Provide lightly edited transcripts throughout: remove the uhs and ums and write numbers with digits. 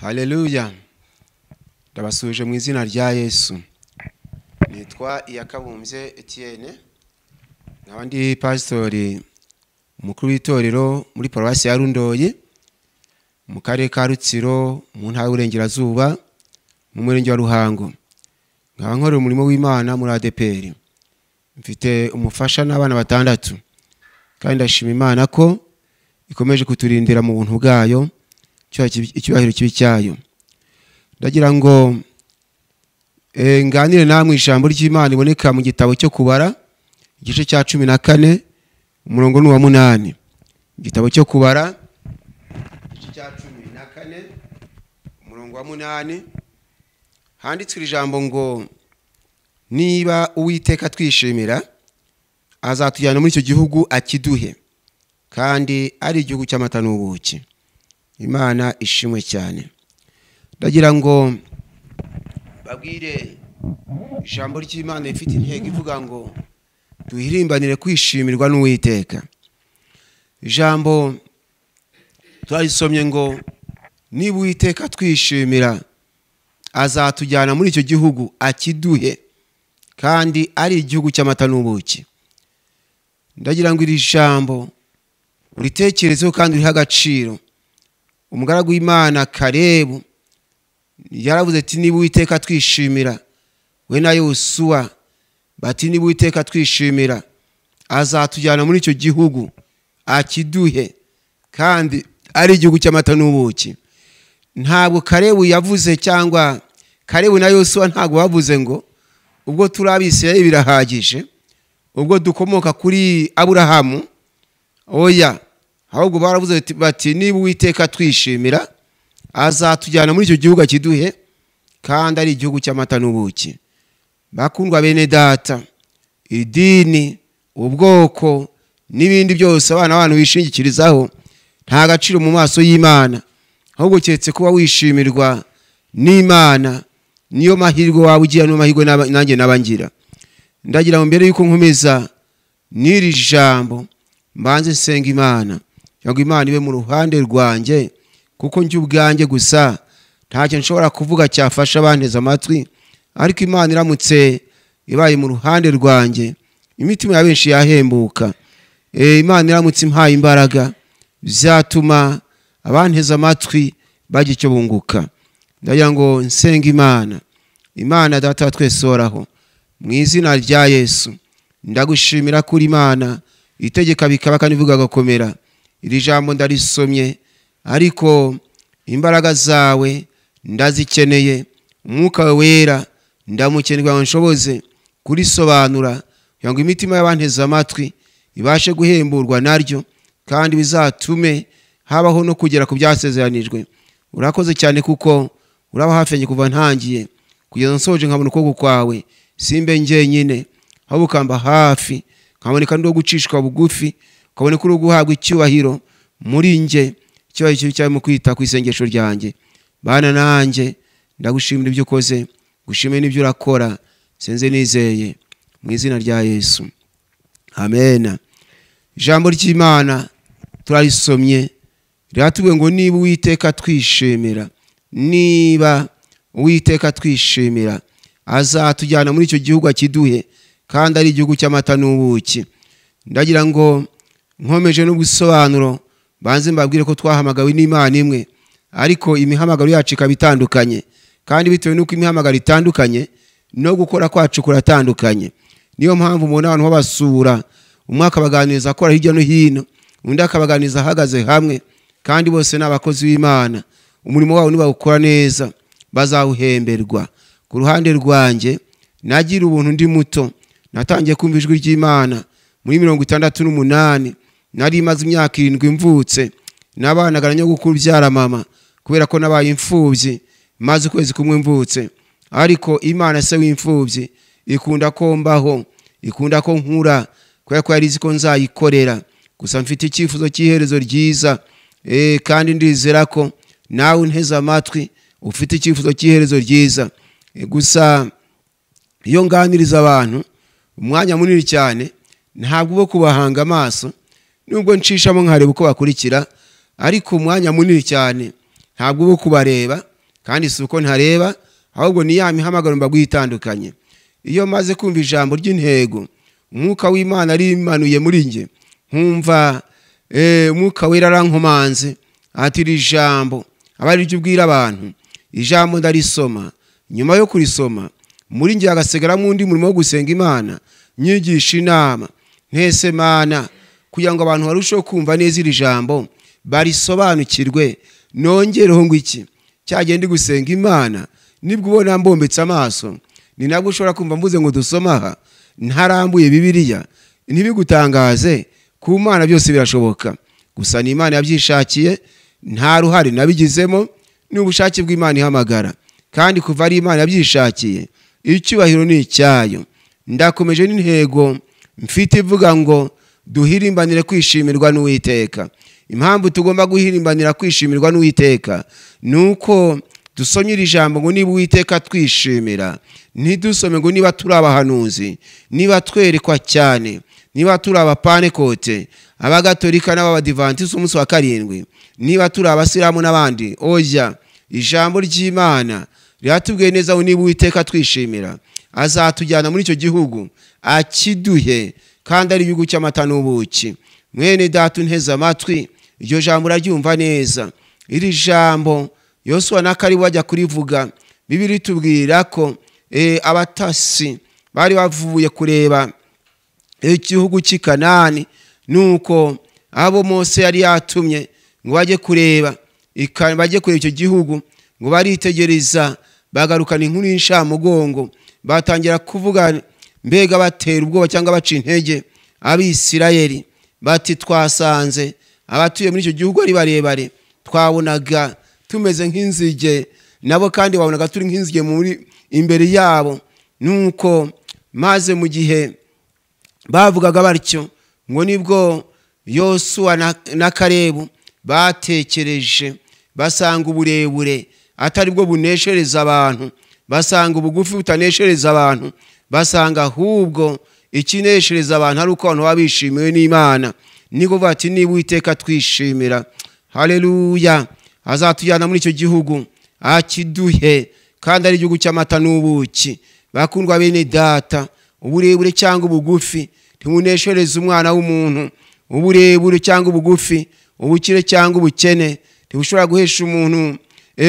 Haleluya. Ndabasuje mu izina rya Yesu. Nitwa Iyakabumbye Etienne. Nabandi pastori umukuru w'itorero muri paruwasi ya Rundoye mu karere ka Rutsiro mu ntara y'Uburengerazuba mu murenge wa Ruhango. Nkaba nkorera umurimo w'Imana muri ADPR. Mfite umufasha n'abana batandatu. Kandi ndashima Imana ko ikomeje kuturindira mu buntu bwayo icyubahiro kibi cyayo. Ndagira ngo nganire namwe ijambo ry'Imana iboneka mu gitabo cyo kubara igice cya 14 umurongo wa 8. Igitabo cyo kubara igice cya 14 umurongo wa 8 handitswe ijambo ngo niba Uwiteka twishimira azatujyana muri icyo gihugu akiduhe kandi ari igihugu cy'amata n'ubuki. Imana ishimwe cyane. Ndagira ngo babwire ijambo ry'Imana rifite intego ivuga ngo duhirimbanire kwishimirwa n'Uwiteka. Ijambo twarisomye ngo niba Uwiteka twishimira azatujyana muri icyo gihugu akiduhe kandi ari igihugu cy'amata n'ubuki. Ndagira ngo iri jambo uritekerezeho kandi uriha agaciro. Umugaragu w'Imana Kalebu yaravuze ati niba Uwiteka twishimira, we na Yosuwa bati niba Uwiteka twishimira azatujyana muri icyo gihugu akiduhe kandi ari igihugu cy'amata n'ubuki. Ntabwo Kalebu yavuze cyangwa Kalebu na Yosuwa ntabwo bavuze ngo ubwo turi Abisirayeli birahagije, ubwo dukomoka kuri Aburahamu. Oya, ahubwo baravuze bati niba Uwiteka twishimira azatujyana muri icyo gihugu akiduhe kandi ari igihugu cy'amata n'ubuki. Bakundwa bene data, idini, ubwoko n'ibindi byose abantu bishingikirizaho nta gaciro mu maso y'Imana, ahubwo keretse kuba wishimirwa n'Imana niyo mahirwe waba ugira n'amahirwe nanjye nabangira. Ndagira ngo mbere yuko nkomeza n'iri jambo mbanze nsenga Imana, ngo Imana ibe mu ruhande rwanjye, kuko njye ubwanjye gusa ntacyo nshobora kuvuga cyafasha abanteze amatwi, ariko Imana iramutse ibaye mu ruhande rwanjye imitima ya benshi yahembuka. Imana iramutse impaye imbaraga byatuma abanteze amatwi bagira icyo bunguka. Ndagira ngo nsenga Imana. Imana Data wa twese oraho, mu izina rya Yesu ndagushimira kuri Imana itegeka bikaba kandi ivuga gakomera. Iri jambo ndarisomye ariko imbaraga zawe ndazikeneye, umwuka wera ndamukenerwa ngo nshoboze kurisobanura kugira ngo imitima y'abanteze amatwi ibashe guhemburwa naryo kandi bizatume habaho no kugera ku byasezeranijwe. Urakoze cyane kuko uraba hafi kuva ntangiye kugeza nsoje nkabona ukuboko kwawe, simbe njyenyine ahubwo ukamba hafi, nkaboneka ndo gucishwa bugufi, ukaboneka uri guhabwa icyubahiro muri nje, icyubahiro cyawe mu kwita ku isengesho ryanjye. Bana nanjye ndagushimira ibyo ukoze, gushimira n'ibyo urakora, senze nizeye mu izina rya Yesu, amen. Ijambo ry'Imana turarisomye riratubwiye ngo niba Uwiteka twishimira, niba Uwiteka twishimira azatujyana muri icyo gihugu akiduhe kandi ari igihugu cy'amata n'ubuki. Ndagira ngo nkomeje n'ubusobanuro banze mbabwire ko twahamagawe n'Imana imwe, ariko imihamagaro yacu ikaba itandukanye, kandi bitewe n'uko imihamagaro itandukanye no gukora kwacu kuratandukanye. Niyo mpamvu umuntu abantu babasura, umwe akabaganiriza akora hirya no hino, undi akabaganiriza ahagaze hamwe, kandi bose n'abakozi b'Imana. Umurimo wabo nibawukora neza bazawuhemberwa. Ku ruhande rwanjye nagira ubuntu ndi muto, natangiye kumva ijwi ry'Imana muri 68. Nari maze imyaka 7 mvutse, nabanaga na gukuru byara mama kubera ko nabaye imfubyi maze kwezi kumwe mvutse. Ariko Imana se w'imfubyi ikunda ko mbaho, ikunda ko nkura, kubera ko yarizi ko nzayikorera. Gusa mfite icyifuzo cy'iherezo ryiza, kandi ndizera ko nawe unteze amatwi ufite icyifuzo cy'iherezo ryiza. Gusa iyo nganiriza abantu umwanya munini cyane ntabwo bo kubahanga amaso, nubwo nshishamo nkareba uko bakurikira, ariko umwanya munini cyane ntabwo uba kubareba kandi si uko ntareba, ahubwo ni ya mihamagaro mbaguye itandukanye. Iyo maze kumva ijambo ry'intego, umwuka w'Imana rimanuye muri nge, nkumva umwuka wera arankomanze ati iri jambo aba ari ryo ubwira abantu. Ijambo ndarisoma, nyuma yo kurisoma muri nge hagasigaramo undi murimo wo gusenga Imana, nyigisha inama ntese Mana kugira ngo abantu barusheho kumva neza iri jambo, barisobanukirwe. Nongereho ngo iki cyagende gusenga Imana, nibwo ubona mbombetse amaso, ni nabwo ushobora kumva mvuze ngo dusoma aha ntarambuye Bibiliya. Ntibigutangaze, ku Mana byose birashoboka, gusa ni Imana yabyishakiye, nta ruhare nabigizemo, ni ubushake bw'Imana ihamagara, kandi kuva ari Imana yabyishakiye icyubahiro ni icyayo. Ndakomeje n'intego mfite ivuga ngo duhirimbanire kwishimirwa n'Uwiteka. Impamvu tugomba guhirimbanira kwishimirwa n'Uwiteka nuko dusomye iri jambo ngo niba Uwiteka twishimira, ntidusome ngo niba turi abahanuzi, niba twerekwa cyane, niba turi abapanekote, abagatolika n'abadivantisi umunsi wa karindwi, niba turi abasilamu n'abandi. Oya, ijambo ry'Imana riratubwiye neza ngo niba Uwiteka twishimira, azatujyana muri icyo gihugu akiduhe, kandi ari igihugu cy'amata n'ubuki. Mwene data unteze amatwi, iryo jambo uraryumva neza. Iri jambo Yosuwa na Kalebu bajya kurivuga, Bibiliya itubwira ko abatasi bari bavuye kureba igihugu cy'i Kanani, nuko abo Mose yari yatumye ngo bajye kureba icyo gihugu, ngo baritegereza, bagarukana inkuru y'inshamugongo, batangira kuvuga mbega batera ubwoba cyangwa baca intege Abisirayeli, bati twasanze abatuye muri icyo gihugu ari barebare, twabonaga tumeze nk'inzige, nabo kandi babonaga turi nk'inzige muri imbere yabo. Nuko maze mu gihe bavugaga batyo, ngo nibwo Yosuwa na Kalebu batekereje, basanga uburebure atari bwo buneshereza abantu, basanga ubugufi butaneshereza abantu, basanga ahubwo ikineshereza abantu ari uko abantu baba bishimiwe n'Imana. Niko bati niba Uwiteka twishimira, haleluya, azatujyana muri icyo gihugu akiduhe, kandi ari igihugu cy'amata n'ubuki. Bakundwa bene data, uburebure cyangwa ubugufi ntibuneshereza umwana w'umuntu. Uburebure cyangwa ubugufi, ubukire cyangwa ubukene ntibushobora guhesha umuntu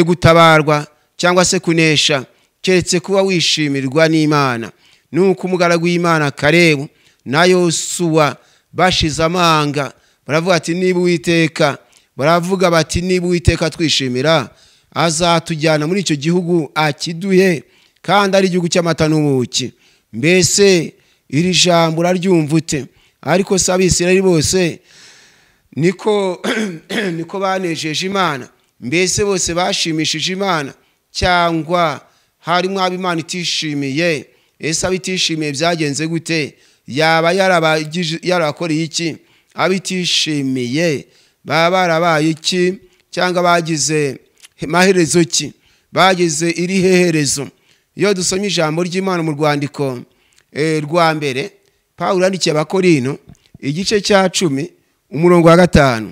gutabarwa cyangwa se kunesha, keretse kuba wishimirwa n'Imana. Nuko umugaragu w'Imana Kalebu na Yosuwa bashize amanga, baravuga ati niba Uwiteka, baravuga bati niba Uwiteka twishimira, azatujyana muri icyo gihugu akiduhe, kandi ari igihugu cy'amata n'ubuki. Mbese iri jambo uraryumva ute? Ariko se Abisirayeli bose niko banejeje Imana? Mbese bose bashimishije Imana, cyangwa harimo abo Imana itishimiye? Ese abitishimiye byagenze gute? Yaba yarabakoreye iki? Abitishimiye baba barabaye iki, cyangwa bagize maherezo ki? Bagize iri heherezo? Iyo dusomye ijambo ry'Imana mu rwandiko rwa mbere Pawulo yandikiye Abakorino igice cya 10 umurongo wa 5,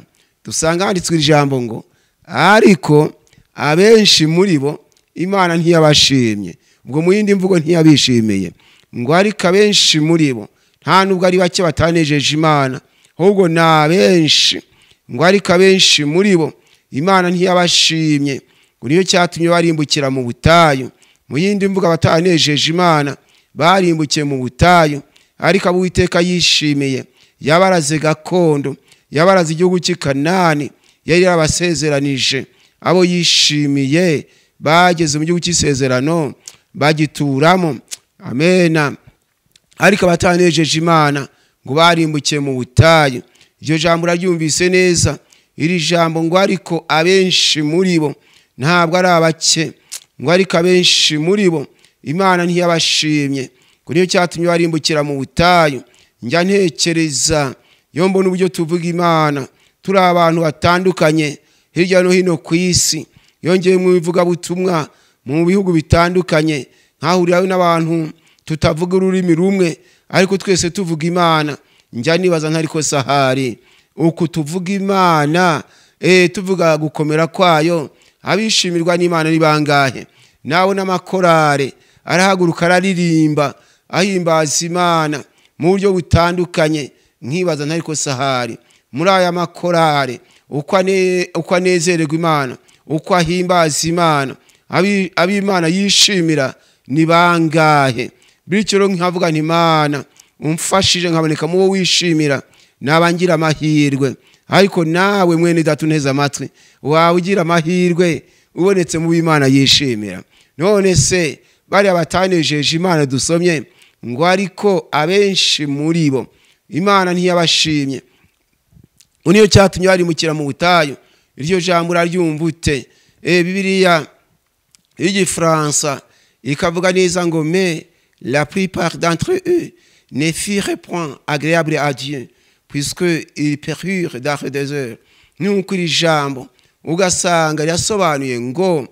dusanga handitswe ijambo ngo ariko abenshi muri bo Imana ntiyabashimye. Ubwo mu yindi mvugo ntiyabishimiye, ngo ariko abenshi muri bo, nta nubwo ari bake batanejeje Imana, ahubwo na benshi. Ngo ariko abenshi muri bo Imana ntiyabashimye, ngo niyo cyatumye barimbukira mu butayu. Mu yindi mvugo batanejeje Imana barimbukiye mu butayu, ariko abo Uwiteka yishimiye yabaraze gakondo, yabaraze igihugu cy'i Kanani yari yarabasezeranije. Abo yishimiye bageze mu gihugu cy'isezerano bagituramo. Amena. Ariko abatanejeje Imana ngo barimbukiye mu butayu. Iryo jambo uraryumvise neza. Iri jambo ngo ariko abenshi muri bo, ntabwo ari abake, ngo ariko abenshi muri bo Imana ntiyabashimye, ngo niyo cyatumye barimbukira mu butayu. Njya ntekereza, yo mbona uburyo tuvuga Imana turi abantu batandukanye hirya no hino ku isi, yongeye mu bivugabutumwa mu bihugu bitandukanye, nkahuriraho n'abantu tutavuga ururimi rumwe, ariko twese tuvuga Imana. Njya nibaza ntariko sahari uku tuvuga Imana, tuvuga gukomera kwayo, abishimirwa n'Imana ni bangahe? Nawe n'amakorare arahaguruka araririmba ahimbaza Imana mu buryo butandukanye. Nkibaza ntariko sahari muri aya makorare uko anezererwa Imana, uko ahimbaza Imana, ab'Imana yishimira ni bangahe? Bityo rero nkavuga nti Imana umfashije nkaboneka mu wo wishimira, nabangira amahirwe. Ariko nawe mwene data unteze amatwi, wawe ugira amahirwe ubonetse mu b'Imana yishimira. None se bari abatanejeje Imana dusomye ngo ariko abenshi muri bo Imana ntiyabashimye, uniyo cyatumye barimukira mu butayu. Iryo jambo uraryumva ute? Bibiliya y'Igifaransa ikavuga neza ngo mais la plupart d'entre eux ne furent point agréables à Dieu puisque ils périrent dans le désert. Nuko iri jambo ugasanga ryasobanuye ngo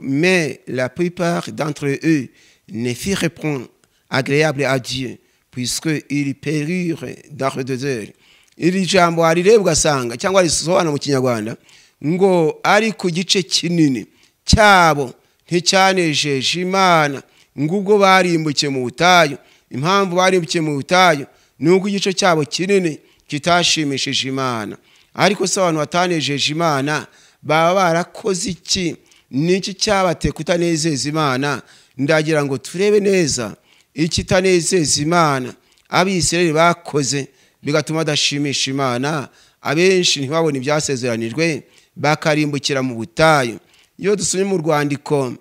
mais la plupart d'entre eux ne furent point agréables à Dieu puisque ils périrent dans le désert. Iri jambo harireba ugasanga cyangwa risobanura mu Kinyarwanda ngo ari ku gice kinini cyabo nticyanejeje Imana, ngubwo barimbukiye mu butayu. Impamvu barimbukiye mu butayu nuko igice cyabo kinini kitashimishije Imana. Ariko se abantu batanejeje Imana baba barakoze iki? Niki cyabate kutanezeza Imana? Ndagira ngo turebe neza ikitanezeza Imana Abisirayeli bakoze bigatuma badashimisha Imana. Abenshi ntibabone ibyasezeranijwe bakarimbukira mu butayu. Iyo dusomye mu rwandiko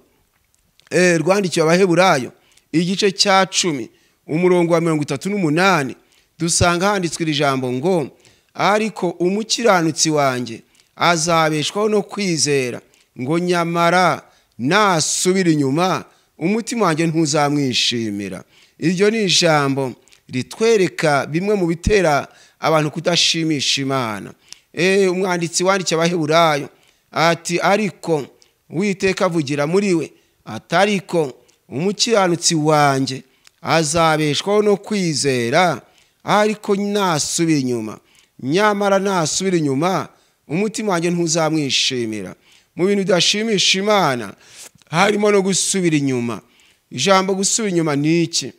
rwandikiwe Abaheburayo igice cya 10 umurongo wa 38 dusanga handitswe iri jambo ngo ariko umukiranutsi wanjye azabeshwaho no kwizera, ngo nyamara nasubira inyuma umutima wanjye ntuzamwishimira. Iryo ni ijambo ritwereka bimwe mu bitera abantu kudashimisha Imana. Umwanditsi wandikiye Abaheburayo ati ariko Uwiteka avugira muri we atariko umukiranutsi wanjye azabeshwaho no kwizera, ariko nasubira inyuma, nyamara nasubira inyuma umutima wanjye ntuzamwishimira. Mu bintu bidashimisha Imana harimo no gusubira inyuma. Ijambo gusubira inyuma ni iki?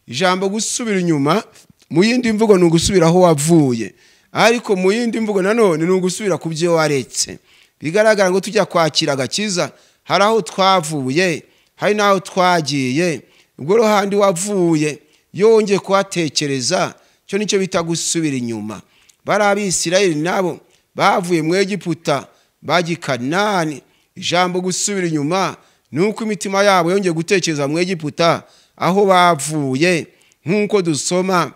Ijambo gusubira inyuma mu yindi mvugo ni ugusubira aho wavuye, ariko mu yindi mvugo nanone ni ugusubira ku byo waretse. Bigaragara ngo tujya kwakira agakiza hari aho twavuye, hari naho twagiye. Ubwo ruhandi wavuye yongeye kuhatekereza, cyo nicyo bita gusubira inyuma. Bari Abisirayeli nabo bavuye mu Egiputa bajya i Kanani. Ijambo gusubira inyuma nuko imitima yabo yongeye gutekereza mu Egiputa aho bavuye, nkuko dusoma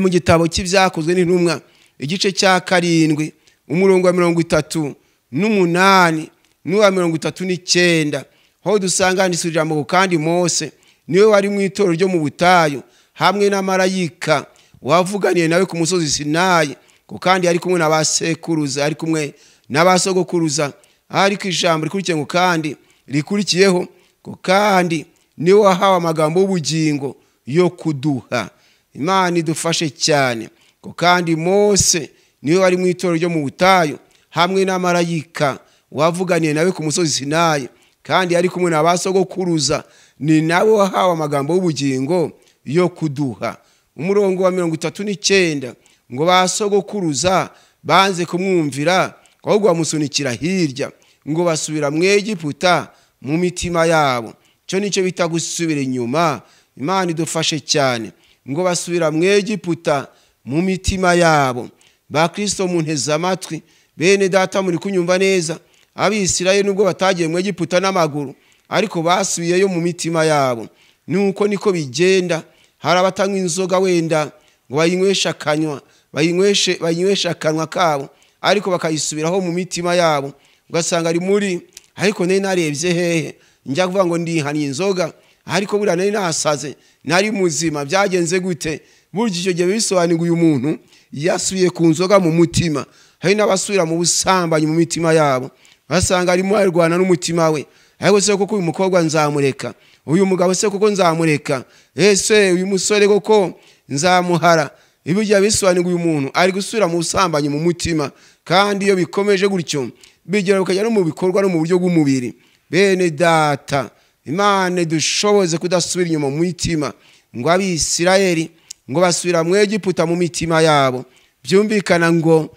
mu gitabo cy'Ibyakozwe n'Intumwa igice cya 7 umurongo wa 38 n'uwa 39 ho dusanga handitswe ijambo kandi Mose niwe wari mu itorero ryo mu butayu hamwe na marayika wavuganiye nawe ku musozi Sinayi, ko kandi ari kumwe n'abasekuruza, ari kumwe n'abasogokuruza. Ariko ijambo rikurikiye ngo kandi rikurikiyeho ko kandi niwe wahawe amagambo y'ubugingo yo kuduha. Imana idufashe cyane. Ko kandi Mose niwe wari mu itorero ryo mu butayu hamwe na marayika wavuganiye nawe ku musozi Sinayi, kandi ari kumwe n'abasogokuruza, ni nawe wahawe amagambo y'ubugingo yo kuduha. Umurongo wa 39 ngo basogokuruza banze kumwumvira, ahubwo bamusunikira hirya, ngo basubira mu Egiputa mu mitima yabo. Cyo nicyo bita gusubira inyuma. Imana idufashe cyane. Ngo basubira mu Egiputa mu mitima yabo. Ba Kristo munteze amatwi, bene data muri kunyumva neza. Abisirayeli nubwo batagiye mu Egiputa n'amaguru, ariko basubiyeyo mu mitima yabo. Nuko niko bigenda. Hari abatanywa inzoga wenda ngo bayinywesha akanywa, bayinywesha akanwa kabo, ariko bakayisubiraho mu mitima yabo. Ugasanga ari muri ariko nari narebye hehe njya kuvuga ngo ndihaniye inzoga, ariko buriya nari nasaze, nari muzima, byagenze gute? Burya icyo gihe bisobanura uyu muntu yasubiye ku nzoga mu mutima. Hari n'abasubira mu busambanyi mu mitima yabo, basanga arimo arwana n'umutima we. Ariko se koko uyu mukobwa nzamureka, uyu mugabo se koko nzamureka, ese uyu musore koko nzamuhara? Ibijya bisobanura uyu muntu ari gusubira mu busambanyi mu mutima. Kandi iyo bikomeje gutyo bigera bukajya no mu bikorwa no mu buryo bw'umubiri. Bene data, Imana dushoboze kudasubira inyuma mu mitima, ngo Abisirayeli ngo basubira mu Egiputa mu mitima yabo. Byumvikana ngo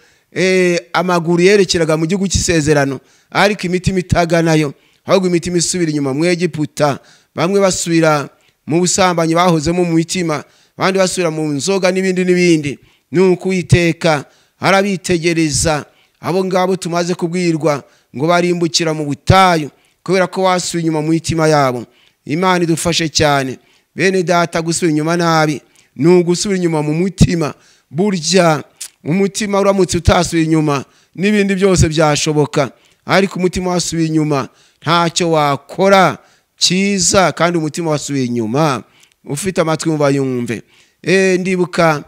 amaguru yerekeraga mu gihugu cy'isezerano, ariko imitima itaganayo, ahubwo imitima isubira inyuma mu Egiputa. Bamwe basubira mu busambanyi bahozemo mu mitima, abandi basubira mu nzoga n'ibindi. Nuko Uwiteka arabitegereza abo ngabo tumaze kubwirwa ngo barimbukira mu butayu, kubera ko wasubiye inyuma mu mitima yabo. Imana idufashe cyane. Bene data, gusubira inyuma nabi ni ugusubira inyuma mu mutima. Burya umutima uramutse utasubira inyuma n'ibindi byose byashoboka, ariko umutima wasubiye inyuma ntacyo wakora cyiza. Kandi umutima wasubiye inyuma, ufite amatwi umva yumve. Ndibuka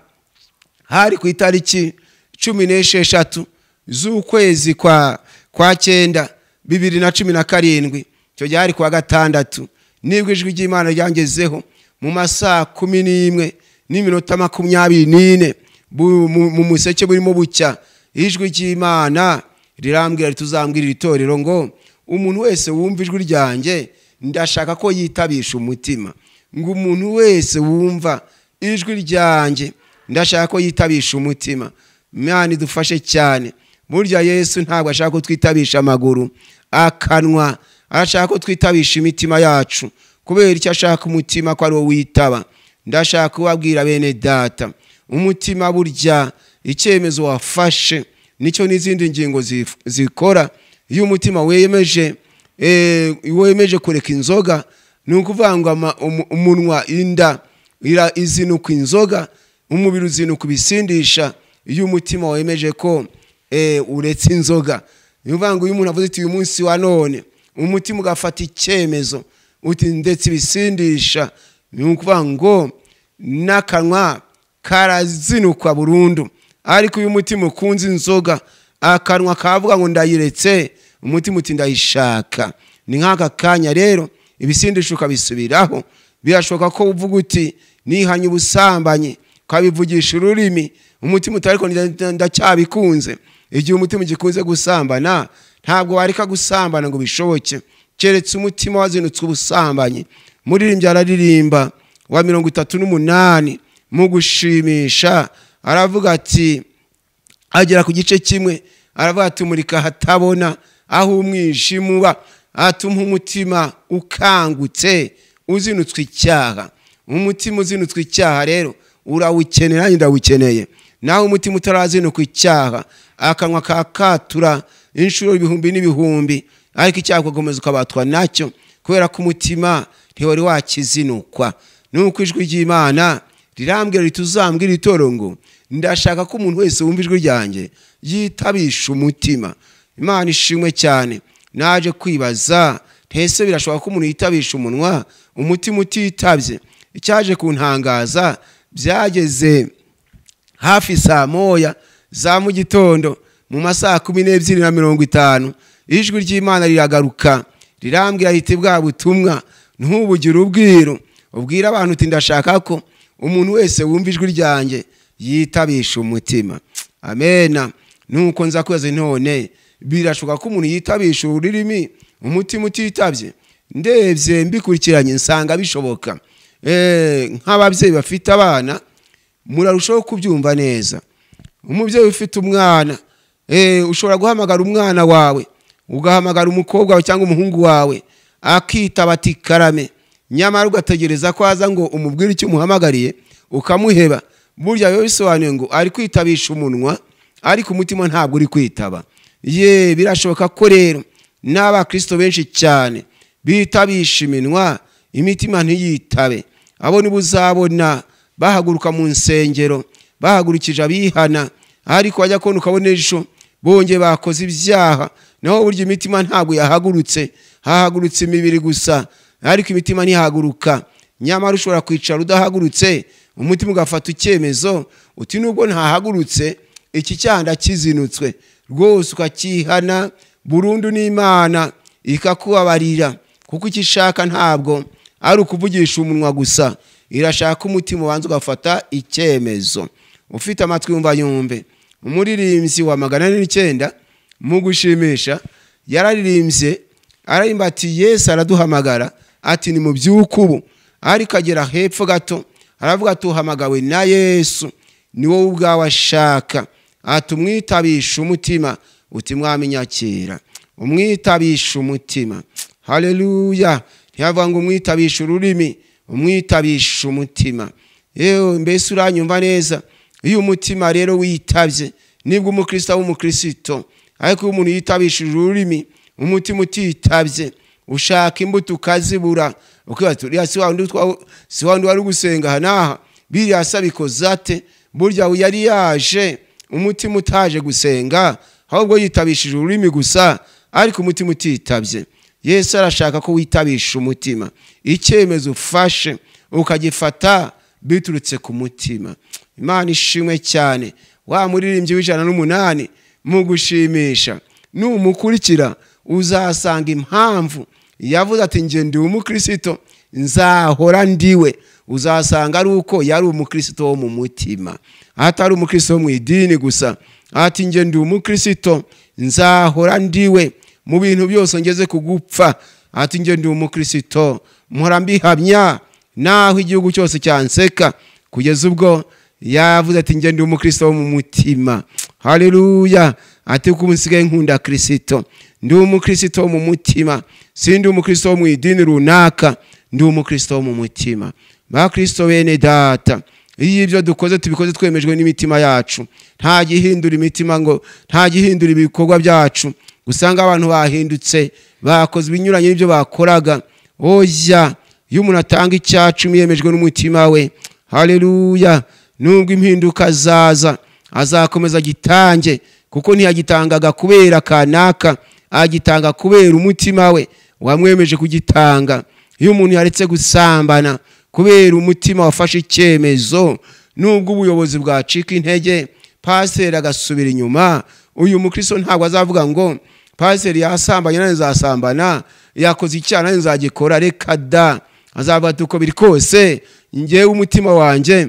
hari ku itariki 16 z'ukwezi kwa 9 2017, cyo cyari kwa gatandatu, nibwo ijwi ry'Imana ryangezeho mu masaa 11:24 mu museke burimo bucya. Ijwi ry'Imana rirambwira rituzambwirira itorero ngo umuntu wese wumva ijwi ryanjye ndashaka ko yitabisha umutima. Ngo umuntu wese wumva ijwi ryanjye ndashaka ko yitabisha umutima. Imana idufashe cyane. Burya Yesu ntabwo ashaka ko twitabisha amaguru, akanwa, arashaka ko twitabisha imitima yacu. Kubera icyo ashaka umutima ko ari wo witaba. Ndashaka kubabwira bene data, umutima burya icyemezo wafashe nicyo n'izindi ngingo zikora. Iyo umutima wemeje kureka inzoga, ni ukuvuga ngo umunwa, inda izinuka inzoga, umubiri uzinuka ibisindisha. Iyo umutima wemeje ko uretse inzoga, ni ukuvuga ngo iyo umuntu avuze ati uyu munsi wa none, umutima ugafata icyemezo uti ndetse ibisindisha, ni ukuvuga ngo n'akanwa karazinukwa burundu. Ariko uyu mutima ukunze inzoga, akanwa kavuga ngo ndayiretse, umutima uti ndayishaka. Ni nk'aka kanya rero ibisindisha ukabisubiraho. Birashoboka ko uvuga uti nihanye ubusambanyi, ukabivugisha ururimi, umutima utariko ndacyabikunze. Igihe umutima ugikunze gusambana, ntabwo wareka gusambana ngo bishoboke, keretse umutima wazinutswe ubusambanyi. Muririmbyi araririmba wa 38 mu gushimisha, aravuga ati, agera ku gice kimwe aravuga ati umurika hatabona aho umwijima uba, atuma umutima ukangutse uzinutswe icyaha. Umutima uzinutswe icyaha rero urawukenera, ndawukeneye. Naho umutima utarazinuka icyaha, akanwa kakatura inshuro ibihumbi n'ibihumbi, ariko icyaha kugomeza ukabatwa nacyo, kubera ko umutima ntiwari wakizinukwa. Nuko ijwi ry'Imana rirambwira rituzambwira itorero ngo ndashaka ko umuntu wese wumva ijwi ryanjye yitabisha umutima. Imana ishimwe cyane. Naje kwibaza, ntese birashoboka ko umuntu yitabisha umunwa, umutima utitabye? Icyaje kuntangaza, byageze hafi saa 1 za mu gitondo mu masaha 12:50, ijwi ry'Imana riragaruka rirambwira riti bwa butumwa ntubugira ubwiro, ubwira abantu uti ndashaka ko umuntu wese wumva ijwi ryanjye yitabisha umutima. Amena. Nuko nza kweza none birashoboka ko umuntu yitabisha ururimi, umutima utitabye? Ndebye mbikurikiranye nsanga bishoboka. Nk'ababyeyi bafite abana murarushaho kubyumva neza. Umubyeyi ufite umwana, ushobora guhamagara umwana wawe, ugahamagara umukobwa wawe cyangwa umuhungu wawe, akitaba ati karame, nyamara ugategereza ko aza ngo umubwire icyo umuhamagariye ukamuheba. Burya yo bisobanuye ngo ari kwitabisha umunwa, ariko umutima ntabwo uri kwitaba. Birashoboka ko rero n'abakristo benshi cyane bitabisha iminwa, imitima ntiyitabe. Abo nibuzabona bahaguruka mu nsengero, bahagurukije abihana, ariko wajya kubona ukabona ejo bongeye bakoze ibyaha. Naho burya imitima ntabwo yahagurutse, hahagurutse imibiri gusa, ariko imitima ntihaguruka. Nyamara ushobora kwicara udahagurutse, umutima ugafata icyemezo uti nubwo ntahagurutse, iki cyanda kizinutswe rwose, ukakihana burundu, n'Imana ikakubabarira. Kuko icyo ishaka ntabwo ari ukuvugisha umunwa gusa, irashaka umutima ubanza ugafata icyemezo. Ufite amatwi yumva yumve. Umuririmbyi wa 409 mu gushimisha yararirimbye ararimba ati Yesu araduhamagara ati ni mu by'ukubu, ariko agera hepfo gato aravuga ati uhamagawe na Yesu ni wowe ubwawe ashaka, ati umwitabisha umutima uti mwami nyakira, umwitabisha umutima. Haleluya. Ntiyavuga ngo umwitabisha ururimi, umwitabisha umutima. Yewe mbese uranyumva neza? Iyo umutima rero witabye nibwo umukristo w'umukristo, ariko umuntu yitabishije ururimi umutima utitabye ushaka imbuto ukazibura, ukibaza si wandi wari gusenga hanaha biriya sabikoze ate? Burya yari yaje umutima utaje gusenga, ahubwo yitabishije ururimi gusa, ariko umutima utitabye. Yesu arashaka ko witabisha umutima, icyemezo ufashe ukagifata biturutse ku mutima. Imana ishimwe cyane. Wa muririmbyi w'108 mu gushimisha numukurikira uzasanga impamvu yavuze ati nje ndi umukristo nzahora ndiwe, uzasanga ari uko yari umukristo wo mu mutima, atari umukristo wo mu idini gusa. Ati nje ndi umukristo nzahora ndiwe mu bintu byose ngeze kugupfa. Ati nje ndi umukristo mpora mbihamya naho igihugu cyose cyanseka, kugeza ubwo yavuze ati nje ndi umukristo wo mu mutima. Haleluya. Ati ko musigaye nkunda Kristo, ndi umukristo wo mu mutima, sindi umukristo wo mu idini runaka, ndi umukristo wo mu mutima. Ba Kristo bene data, iyo ibyo dukoze tubikoze twemejwe n'imitima yacu, nta gihindura imitima ngo nta gihindura ibikorwa byacu. Usanga abantu bahindutse bakoze ibinyuranye n'ibyo bakoraga. Oya, iyo umuntu atanga icyacu yemejwe n'umutima we, haleluya, nubwo impinduka zaza azakomeza gitange, kuko ntiyagitangaga kubera kanaka, agitanga kubera umutima we wamwemeje kugitanga. Iyo umuntu yaretse gusambana kubera umutima wafashe icyemezo, nubwo ubuyobozi bwacika intege, paseri agasubira inyuma, uyu mukristo ntabwo azavuga ngo paseri yasambanye nane nzasambana, yakoze icyaha nane nzagikora. Reka da, azavuga uko biri kose njyewe umutima wanjye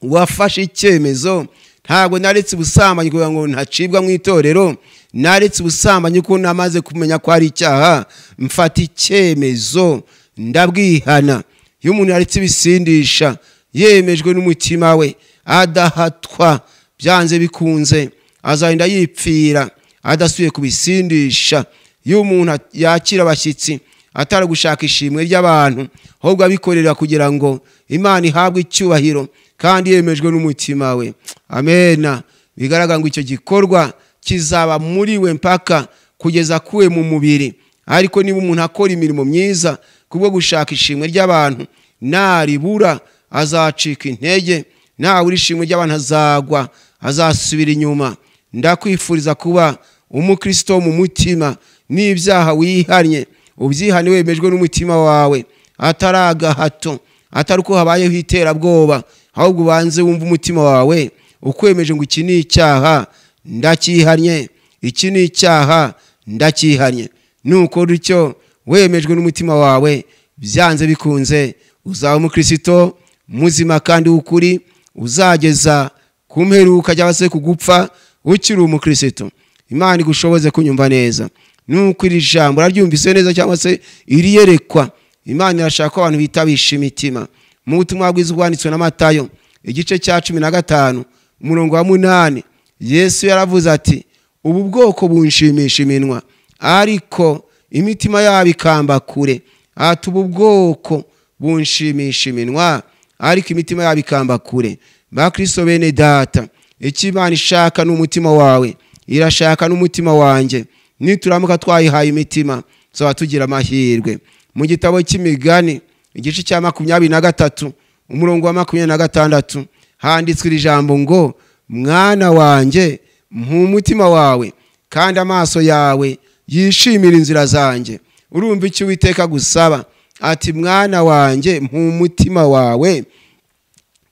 wafashe icyemezo, ntabwo naretse ubusambanyi kugira ngo ntacibwa mu itorero, naretse ubusambanyi kuko namaze kumenya ko ari icyaha, mfata icyemezo ndabwihana. Iyo umuntu yaretse ibisindisha yemejwe n'umutima we, adahatwa byanze bikunze azagenda yipfira adasuye kubisindisha. Iyo umuntu yakira abashyitsi atari gushaka ishimwe ry'abantu, ahubwo abikorera kugira ngo Imana ihabwe icyubahiro, kandi yemejwe n'umutima we, amena, bigaragara ngo icyo gikorwa kizaba muri we mpaka kugeza kuwe mu mubiri. Ariko niba umuntu akora imirimo myiza kubwo gushaka ishimwe ry'abantu, naribura azacika intege, nabura ishimwe ry'abantu azagwa, azasubira inyuma. Ndakwifuriza kuba umukristo mu mutima, n'ibyaha wihanye ubyihane wemejwe n'umutima wawe, atari agahato, atari uko habayeho iterabwoba, ahubwo ubanze wumva umutima wawe ukwemeje ngo iki ni icyaha ndakihanye, iki ni icyaha ndakihanye. Nuko rutyo wemejwe n'umutima wawe, byanze bikunze uzaba umukristo muzima kandi ukuri, uzageza ku mperuka cyangwa se kugupfa ukiri umukristo. Imana igushoboze kunyumva neza. Nuko iri jambo uraryumvise neza cyangwa se iri yerekwa, Imana irashaka abantu bitabisha imitima. Mu butumwa bwiza bwanditswe na Matayo igice cya 15 umurongo wa 8, Yesu yaravuze ati ubu bwoko bunshimisha iminwa, ariko imitima yabo ikamba kure. Ati ubu bwoko bunshimisha iminwa, ariko imitima yabo ikamba kure. Ba Kristo bene data, icyo Imana ishaka n'umutima wawe, irashaka n'umutima wanjye. Nituramuka twayihaye imitima, so tugira amahirwe. Mu gitabo cy'Imigani igice cya 23 umurongo wa 26 handitswe iri jambo ngo mwana wanjye mu mutima wawe kandi amaso yawe yishimira inzira zanjye. Urumva icyo Uwiteka gusaba? Ati mwana wanjye mu mutima wawe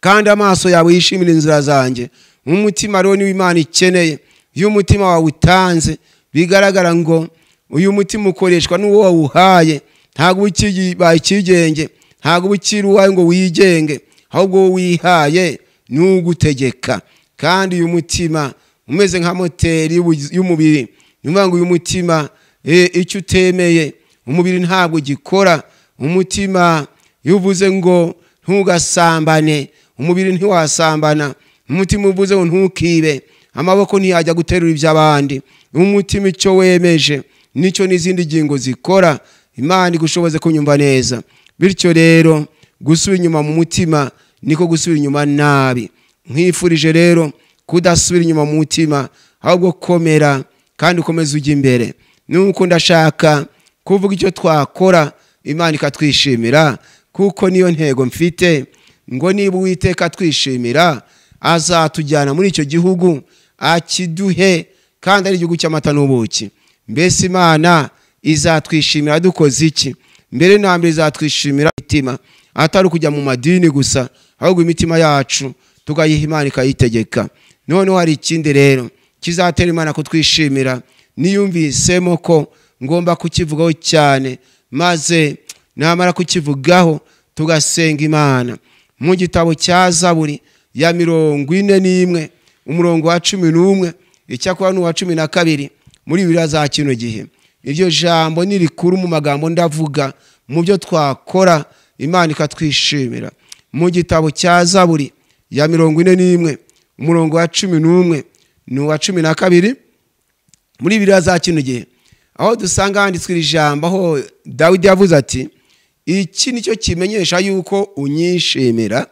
kandi amaso yawe yishimira inzira zanjye. Umutima rero ni Imana ikeneye. Iyo umutima wawe utanze, bigaragara ngo uyu mutima ukoreshwa n'uwo wawuhaye, ntabwo ukigenge, ntabwo ukiri uwawe ngo wigenge, ahubwo wihaye n'ugutegeka. Kandi uyu mutima umeze nka moteri y'umubiri, niyo ngo uyu mutima icyo utemeye umubiri ntabwo ugikora. Umutima iyo uvuze ngo ntugasambane umubiri ntiwasambana. Umutima uvuze ngo ntukibe amaboko ntiyajya guterura iby'abandi. Umutima icyo wemeje nicyo n'izindi ngingo zikora. Imana igushoboze kunyumva neza. Bityo rero gusubira inyuma mu mutima niko gusubira inyuma nabi. Nkwifurije rero kudasubira inyuma mu mutima, ahubwo komera kandi ukomeze ujya imbere. Nuko ndashaka kuvuga icyo twakora Imana ikatwishimira, kuko niyo ntego mfite ngo niba Uwiteka twishimira azatujyana muri icyo gihugu akiduhe, kandi ari igihugu cy'amata n'ubuki. Mbese Imana izatwishimira dukoze iki? Mbere na mbere izatwishimira imitima, atari kujya mu madini gusa, ahubwo imitima yacu tugayiha Imana ikayitegeka. Noneho hari ikindi rero kizatera Imana kutwishimira, niyumvisemo ko ngomba kukivugaho cyane, maze namara kukivugaho tugasenga Imana. Mu gitabo cya Zaburi ya 41 umurongo wa 11 icyakora n'uwa 12 muri Bibiliya za kino gihe, iryo jambo ni rikuru mu magambo ndavuga mu byo twakora Imana ikatwishimira. Mu gitabo cya Zaburi ya 41 umurongo wa 11 n'uwa 12 muri Bibiliya za kino gihe, aho dusanga handitswe iri jambo, aho Dawidi yavuze ati iki nicyo kimenyesha yuko unyishimira,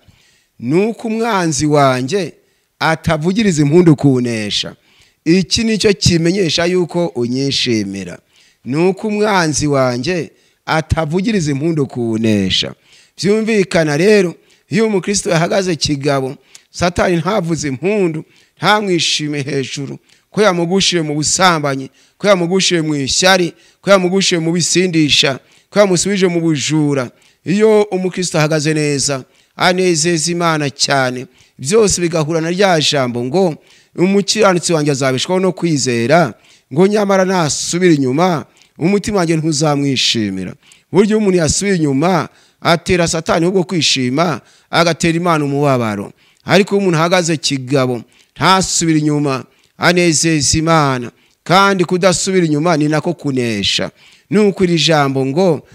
nuko umwanzi wanjye atavugiriza impundu kunesha. Iki nicyo kimenyesha yuko unyishimira, nuko umwanzi wanjye atavugiriza impundu kunesha. Byumvikana rero iyo umukristo yahagaze kigabo, Satani ntavuze impundu, ntamwishime hejuru, ko yamugushiye mu busambanyi, ko yamugushiye mu ishyari, ko yamugushiye mu bisindisha, ko yamusubije mu bujura. Iyo umukristo ahagaze neza anezeza Imana cyane, byose bigahura na rya jambo ngo umukiranutsi wanjye azabishwaho no kwizera, ngo nyamara nasubira inyuma umutima wanjye ntuzamwishimira. Buryo umuntu yasubira inyuma atera Satani ubwo kwishima, agatera Imana umubabaro. Ariko umuntu ahagaze kigabo ntasubira inyuma anezeza Imana, kandi kudasubira inyuma ni nako kunesha. Nuko iri jambo ngo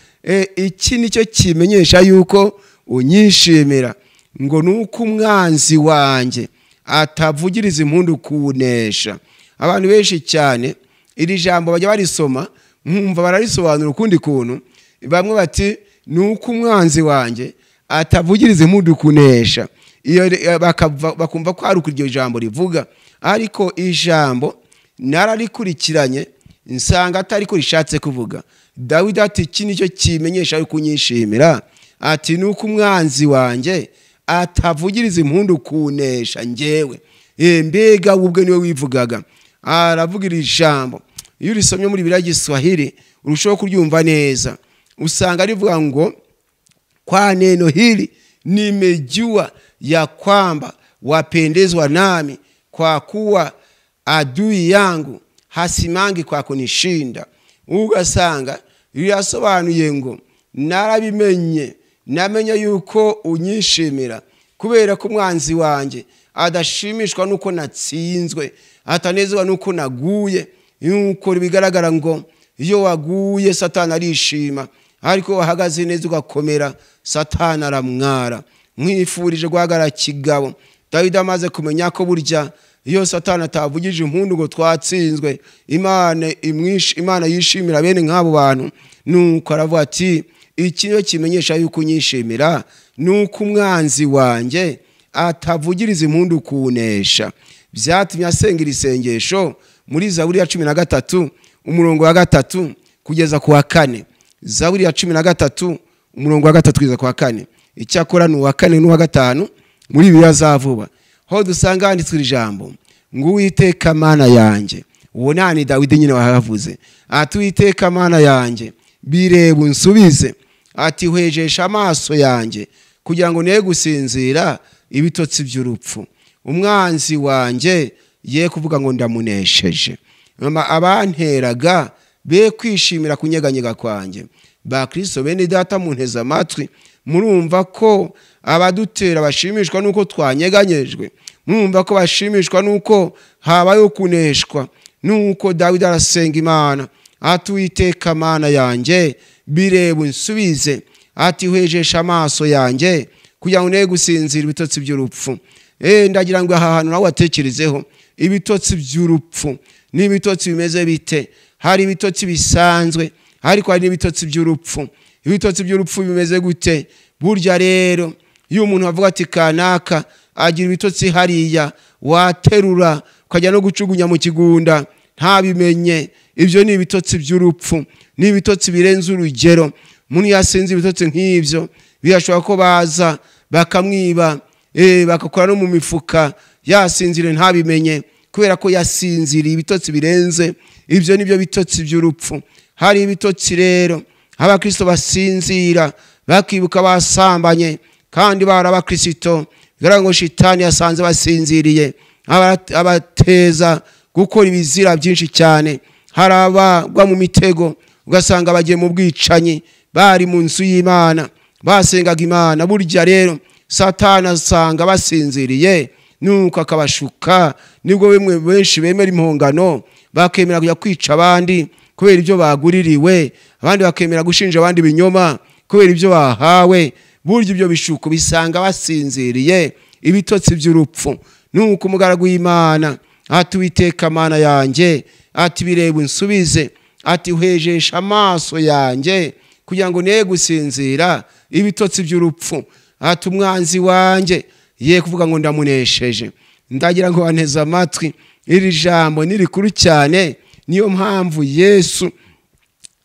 iki nicyo kimenyesha yuko unyishimira, ngo nuko umwanzi wanjye atavugiriza impundu kunesha. Abantu benshi cyane iri jambo bajya barisoma nkumva bararisobanura ukundi kuntu. Bamwe bati nuko umwanzi wanjye atavugiriza impundu kunesha, iyo bakumva ko ari uko iryo jambo rivuga. Ariko ijambo nararikurikiranye nsanga atari ko rishatse kuvuga. Dawidi ati iki nicyo kimenyesha yuko unyishimira, ati nuko umwanzi wanjye atavugiriza impundu kunesha njyewe. Mbega ubwe niwe wivugaga. Aravuga iri jambo, iyo urisomye muri Bibiliya y'Igiswahili urushaho kuryumva neza. Usanga rivuga ngo kwa neno hili nimejua ya kwamba wapendezwa nami, kwa kuwa adui yangu hasimangi kwa kunishinda. Ugasanga yasobanuye ngo narabimenye, namenye yuko unyishimira kubera ko umwanzi wanjye adashimishwa nuko natsinzwe, atanezwa nuko naguye. Yuko bigaragara ngo iyo waguye Satani arishima, ariko wahagaze neza ugakomera Satani aramwara. Mwifurije guhagarara kigabo. Dawidi amaze kumenya ko burya iyo Satani atavugije impundu ngo twatsinzwe, Imana yishimira bene nk'abo bantu. Nuko aravuga ati iki niyo kimenyesha yuko unyishimira, nuko umwanzi wanjye atavugiriza impundu kunesha. Byatumye asengera isengesho muri Zaburi ya 13 umurongo wa 3 kugeza ku wa 4. Zaburi ya 13 umurongo wa 3 kugeza ku wa 4. Icyakora n'uwa 4 n'uwa 5 muri Bibiliya za vuba, ho dusanga handitswe ijambo ngo Uwiteka Mana yanjye. Uwo nani Dawidi nyine wahavuze, ati Uwiteka Mana yanjye bireba unsubize, ati hwejesha amaso yanjye kugira ngo ne gusinzira ibitotsi by'urupfu. Umwanzi wanjye ye kuvuga ngo ndamunesheje. Abanteraga be kwishimira kunyeganyega kwanjye. Ba Kristo bene data munteza amatwi, murumva ko abadutera bashimishwa nuko twanyeganyejwe? Murumva ko bashimishwa nuko habaye kuneshwa? nuko Dawidi arasenga Imana ati Uwiteka Mana yanjye bireba unsubize, ati hwejesha amaso yanjye kugira ngo ne gusinzira ibitotsi by'urupfu. Ndagira ngo aha hantu nawe watekerezeho ibitotsi by'urupfu n'ibitotsi bimeze bite. Hari ibitotsi bisanzwe ariko hari n'ibitotsi by'urupfu. Ibitotsi by'urupfu bimeze gute? Burya rero iyo umuntu avuga ati kanaka agira ibitotsi hariya, waterura ukajya no gucugunya mu kigunda ntabimenye. Ibyo ni ibitotsi by'urupfu, ni ibitotsi birenze urugero. Umuntu yasinze ibitotsi nk'ibyo birashobora ko baza bakamwiba, bakakora no mu mifuka yasinzire ntabimenye, kubera ko yasinziriye ibitotsi birenze. Ibyo nibyo bitotsi by'urupfu. Hari ibitotsi rero abakristo basinzira bakibuka basambanye kandi barabakristo, bigaragara ngo shitani yasanze basinziriye abateza gukora ibizira byinshi cyane. Hari abagwa mu mitego ugasanga bagiye mu bwicanyi bari mu nzu y'Imana basengaga Imana. Burya rero Satani asanga basinziriye nuko akabashuka. Nibwo bimwe benshi bemera impongano bakemera kujya kwica abandi kubera ibyo baguririwe, abandi bakemera gushinja abandi binyoma kubera ibyo bahawe. Burya ibyo bishuko bisanga basinziriye ibitotsi by'urupfu. Nuko umugaragu w'Imana ati Uwiteka Mana yanjye ati bireba unsubize, ati hwejesha amaso yanjye kugira ngo ne gusinzira ibitotsi by'urupfu. Ati umwanzi wanjye ye kuvuga ngo ndamunesheje. Ndagira ngo anteze amatwi, iri jambo ni rikuru cyane. Niyo mpamvu Yesu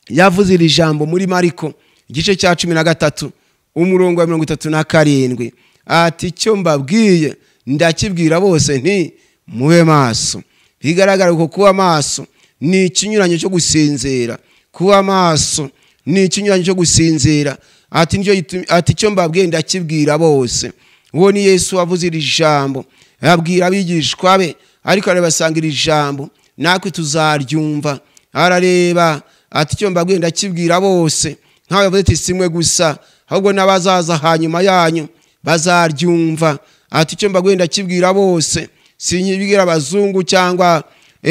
yavuze iri jambo muri Mariko igice cya 13 umurongo wa 37 ati icyo mbabwiye ndakibwira bose nti mube maso. Bigaragara ko kuba maso ni ikinyuranyo cyo gusinzira. Kuba maso ni ikinyuranyo cyo gusinzira. Ati icyo mbabwiye ndakibwira bose. Uwo ni Yesu wavuze iri jambo, yabwira abigishwa be, ariko arabasanga iri jambo nakwe tuzaryumva. Arareba ati icyo mbabwiye ndakibwira bose, nkawe yavuze ati simwe gusa ahubwo n'abazaza hanyuma yanyu bazaryumva. Ati icyo mbabwiye ndakibwira bose, sinkibwira abazungu cyangwa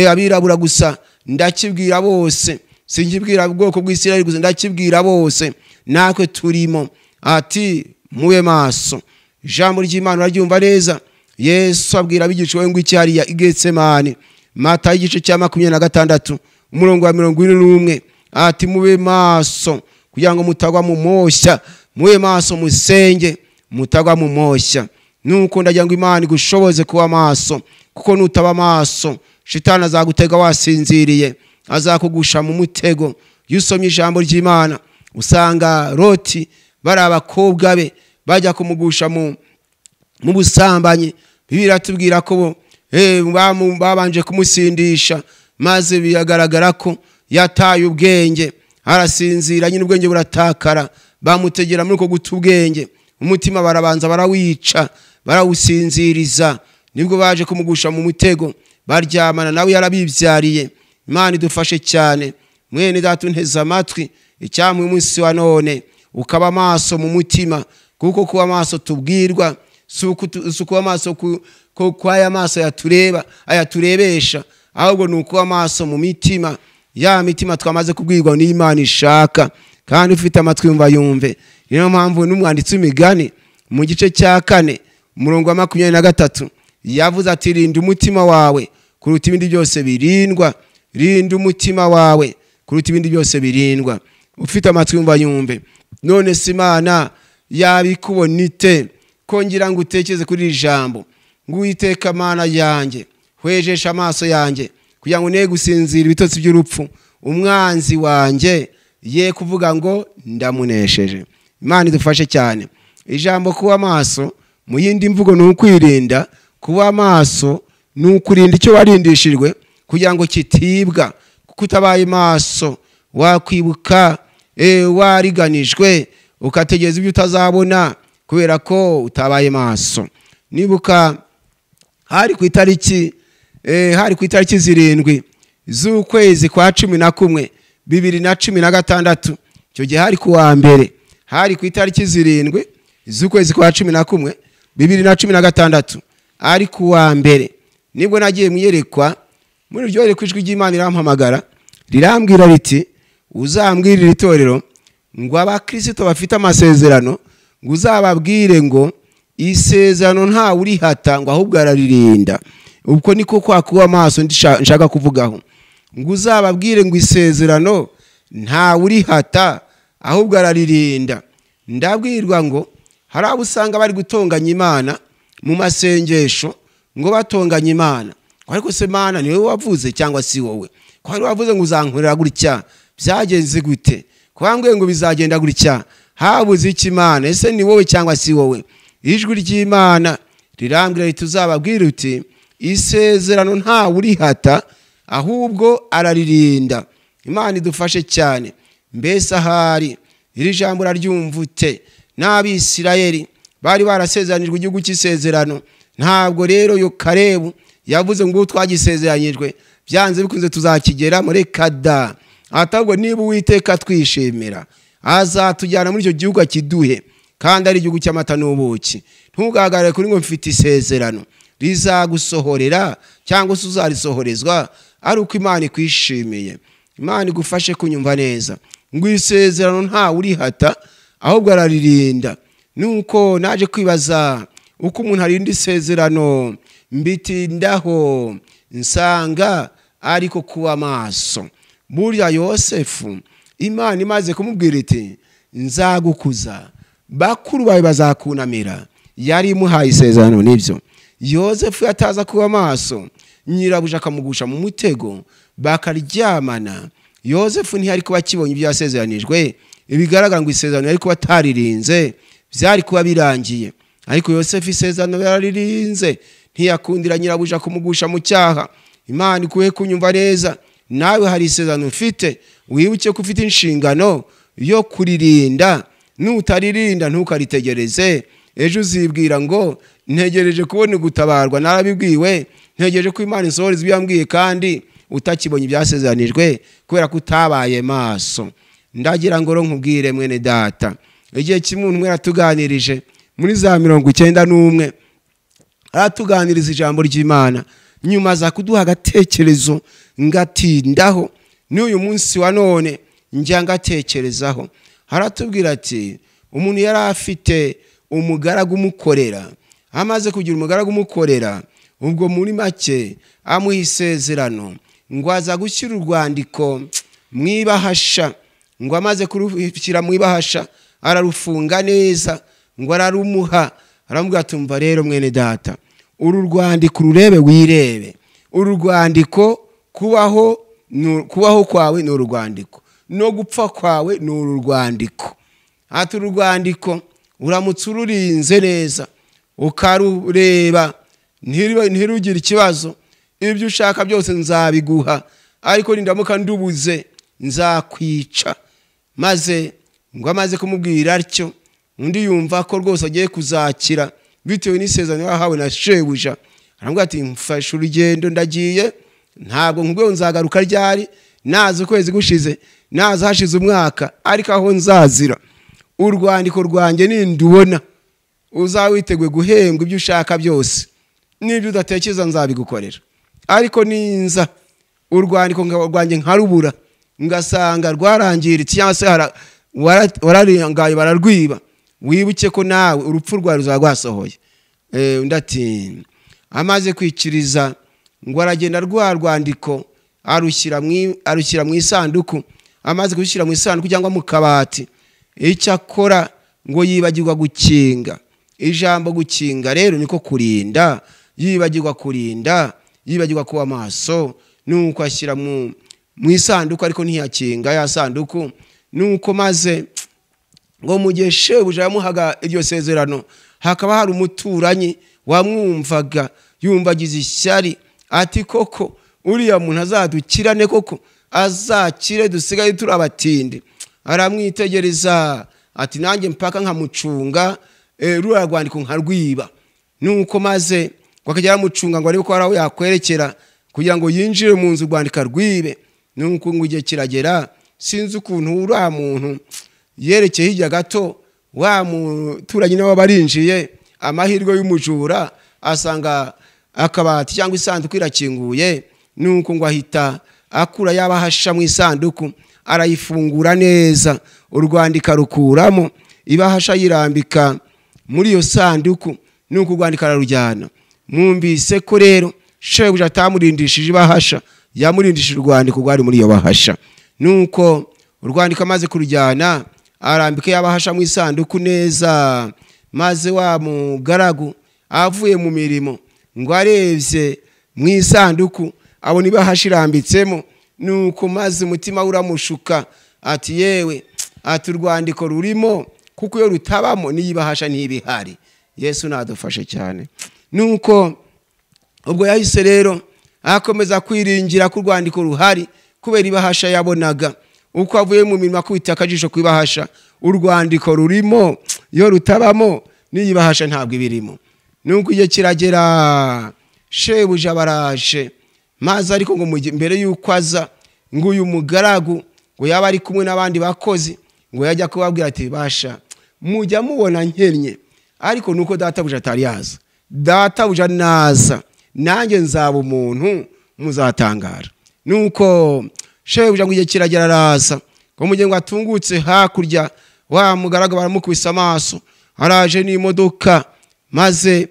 abirabura gusa, ndakibwira bose. Sinkibwira ubwoko bw'Isirayeli gusa, ndakibwira bose nakwe turimo. Ati mube maso. Ijambo ry'Imana raryumva neza. Yesu abwira abigishwa ngo icyari ya Getsemane, Matayo igice cya 26 umurongo wa 41 ati mube maso kugira ngo mutagwa mu moshya. Mube maso musenge mutagwa mu moshya. Nuko ndagira ngo Imana igushoboze kuba maso, kuko nutaba maso shitani azagutega wasinziriye, azakugusha mu mutego. Yusomye ijambo ry'Imana usanga Loti bari abakobwa be bajya kumugusha mu busambanyi. Bibiliya atubwira ko babanje kumusindisha, maze biyagaragara ko yataye ubwenge, arasinzira nyine ubwenge buratakara. Bamutegera muri uko guta ubwenge, umutima barabanza barawica, barawusinziriza. Nibwo baje kumugusha mu mutego, baryamana nawe yarabibyariye. Imana idufashe cyane. Mwene data unteze amatwi, icyamwe umunsi wa none ukaba maso mu mutima, kuko kuba maso tubwirwa sukuba maso kwa aya maso ayaturebesha, ahubwo nuko amaso mu mitima, ya mitima twamaze kubwirwa n'Imana ishaka. Kandi ufite amatwi yumva yumve. Niyo mpamvu n'umwanditsi w'imigani mu gice cya 4 umurongo wa 23 yavuze ati rinda umutima wawe kuruta ibindi byose birindwa. Rinda umutima wawe kuruta ibindi byose birindwa. Ufite amatwi yumva yumve. None si Imana yabikubona ite ko ngira ngo utekereze kuri iri jambo ngo Uwiteka Mana yanjye hwejesha amaso yanjye kugira ngo ne gusinzira ibitotsi by'urupfu. Umwanzi wanjye ye kuvuga ngo ndamunesheje. Imana idufashe cyane. Ijambo kuba maso mu yindi mvugo ni ukwirinda. Kuba maso ni ukurinda icyo warindishijwe kugira ngo kitibwa. Kuko utabaye maso wakwibuka wariganijwe ukategereza ibyo utazabona kubera ko utabaye maso. Nibuka hari ku itariki 7 z'ukwezi kwa 11 2016. Icyo gihe hari ku wa mbere, hari ku itariki 7 z'ukwezi kwa 11 2016 ari ku wa mbere. Nibwo nagiye mwiyerekwa muri iryo kwijwi ry'Imana irampamagara rirambwira riti uzambwirira itorero ngo abakristo bafite amasezerano ngo uzababwire ngo isezerano nta urihata ngo ahubwo araririnda. Ubwo niko kwakuba amaso nshaka kuvugaho, ngo uzababwire ngo isezerano nta urihata ahubwo araririnda. Ndabwirwa ngo hari abo usanga bari gutonganya Imana mu masengesho ngo batonganya Imana, ariko se Mana niwe wavuze cyangwa si wowe? Ko hari wavuze ngo uzankorera gutya, byagenze gute? Kwambwe ngo bizagenda gutya, habuze iki Imana? Ese ni wowe cyangwa si wowe? Ijwi ry'Imana rirambwira riti uzababwira uti isezerano nta urihata ahubwo araririnda. Imana idufashe cyane. Mbese ahari iri jambo raryumvute n'Abisirayeli bari barasezeranijwe igihugu cy'isezerano. Ntabwo rero yo Kalebu yavuze ngo twagisezeranyijwe byanze bikunze tuzakigera muri kada. Atabwo niba Uwiteka twishimira azatujyana muri icyo gihugu akiduhe, kandi ari igihugu cy'amata n'ubuki. Ntugahagarare kuri ngo mfite isezerano rizagusohorera cyangwa se uzarisohorezwa ari uko Imana ikwishimiye. Imana igufashe kunyumva neza ngo isezerano nta urihata ahubwo araririnda. Nuko naje kwibaza uko umuntu arinda isezerano, mbitindaho nsanga ariko kuba maso. Burya Yosefu Imana imaze kumubwira iti nzagukuza, bakuru bawe bazakunamira, yari imuhaye isezerano. Nibyo Yosefu yataza kuba maso, nyirabuja akamugusha mu mutego bakaryamana. Yosefu ntiyari kuba kibonye ibyo yasezeranijwe, ibigaragara ngo isezerano yari kuba ataririnze, byari kuba birangiye. Ariko Yosefu isezerano yararirinze, ntiyakundira nyirabuja kumugusha mu cyaha. Imana ikuye kunyumva neza, nawe hari isezerano ufite, wibuke ko ufite inshingano yo kuririnda. Nutaririnda ntukaritegereze, ejo uzibwira ngo ntegereje kubona gutabarwa. Narabibwiwe, ntegereje ko Imana insohoreza ibyo yambwiye kandi utakibonye ibyasezeranijwe kubera ko utabaye maso. Ndagira ngo nkubwire mwene data, igihe kimwe umwe aratuganirije muri za 91 aratuganiriza ijambo ry'Imana, nyuma za kuduha agatekerezo ngatindaho. N'uyu munsi wa none njya ngatekerezaho. Haratubwira ati umuntu yari afite umugaragu umukorera, amaze kugira umugaragu umukorera, ubwo muri make amuha isezerano ngo aza gushyira urwandiko mwibahasha. Ngo amaze kurushyira mwibahasha ararufunga neza, ngo ararumuha. Aramubwira tumva rero mwene data, uru rwandiko rurebe wirebe. Uru rwandiko kubaho kwawe ni urwandiko, no gupfa kwawe ni urwandiko. Ati urwandiko uramutse ururinze neza ukarureba ntirugire ikibazo, ibyo ushaka byose nzabiguha, ariko nindamuka ndubuze nzakwica. Maze ngo amaze kumubwira atyo, undi yumva ko rwose agiye kuzakira bitewe n'isezerano yahawe na shebuja. Aramubwira ati mfashe urugendo ndagiye, ntabwo nkubwiye nzagaruka ryari, naza ukwezi gushize, naza hashize umwaka, ariko aho nzazira urwandiko rwanjye nindubona uzawitegwe guhembwa ibyo ushaka byose, n'ibyo udatekereza nzabigukorera. Ariko ninza urwandiko rwanjye nkarubura, ngasanga rwarangiritse cyangwa se wararangaye bararwiba, wibuke ko nawe urupfu rwawe ruzagwasohoye. Ndati amaze kwikiriza ngo aragenda rwandiko arushyira mu isanduku. Amaze gushyira mu isanduku cyangwa mu kabati, icyo akora ngo yibagirwa gukinga. Ijambo gukinga rero niko kurinda. Yibagirwa kurinda, yibagirwa kuba maso, nuko ashyira mu isanduku, ariko ntiyakinga ya sanduku. Nuko maze ngo mugihe shebuja yamuhaga iryo sezerano, hakaba hari umuturanyi wamwumvaga yumvagize ishyari, ati koko uriya muntu azadukirane, koko azakire dusigaye turi abatindi. Aramwitegereza ati nanjye mpaka nkamucunga rura rwandiko nkarwiba. Nuko maze wakajya aramucunga ngo ariko ko araho yakwerekera kugira ngo yinjire mu nzu rwandika rwibe. Nuko ngo igihe kiragera, sinzi ukuntu uriya muntu yerekeye hirya gato, wa muturanye nawe barinjiye, amahirwe y'umujura asanga akabati cyangwa isanduku irakinguye, nuko ngo ahita akura yabahasha mu isanduku arayifungura neza, urwandiko rukuramo, ibahasha yirambika muri iyo sanduku, nuko urwandiko ararujyana. Mwumvise ko rero shebuja atamurindishije ibahasha, yamurindishije urwandiko rwari muri iyo bahasha. Nuko urwandiko amaze kurujyana arambika yabahasha mu isanduku neza, maze wa mugaragu avuye mu mirimo ngo arebye mu isanduku abona ibahasha irambitsemo, nuko maze umutima uramushuka ati yewe, ati urwandiko rurimo, kuko iyo rutabamo n'ibahasha ntibihari. Yesu nadufashe cyane. Nuko ubwo yahise rero akomeza kwiringira ku rwandiko ruhari, kubera ibahasha yabonaga uko avuye mu mirimo akubita akajisho ku ibahasha, urwandiko rurimo, iyo rutabamo n'ibahasha ntabwo ibirimo. Nuko igihe kiragera shebuja baraje, maze ariko ngo mbere yuko aza ngo uyu mugaragu ngo yaba ari kumwe n'abandi bakozi, ngo yajya kubabwira ati basha mujya mubona nkennye, ariko nuko databuja atari yaza, databuja naza nanjye nzaba umuntu muzatangara. Nuko shebuja ngo igihe kiragera araza, ngo mugihe ngo atungutse hakurya, wa mugaragu baramukubise amaso, araje n'imodoka, maze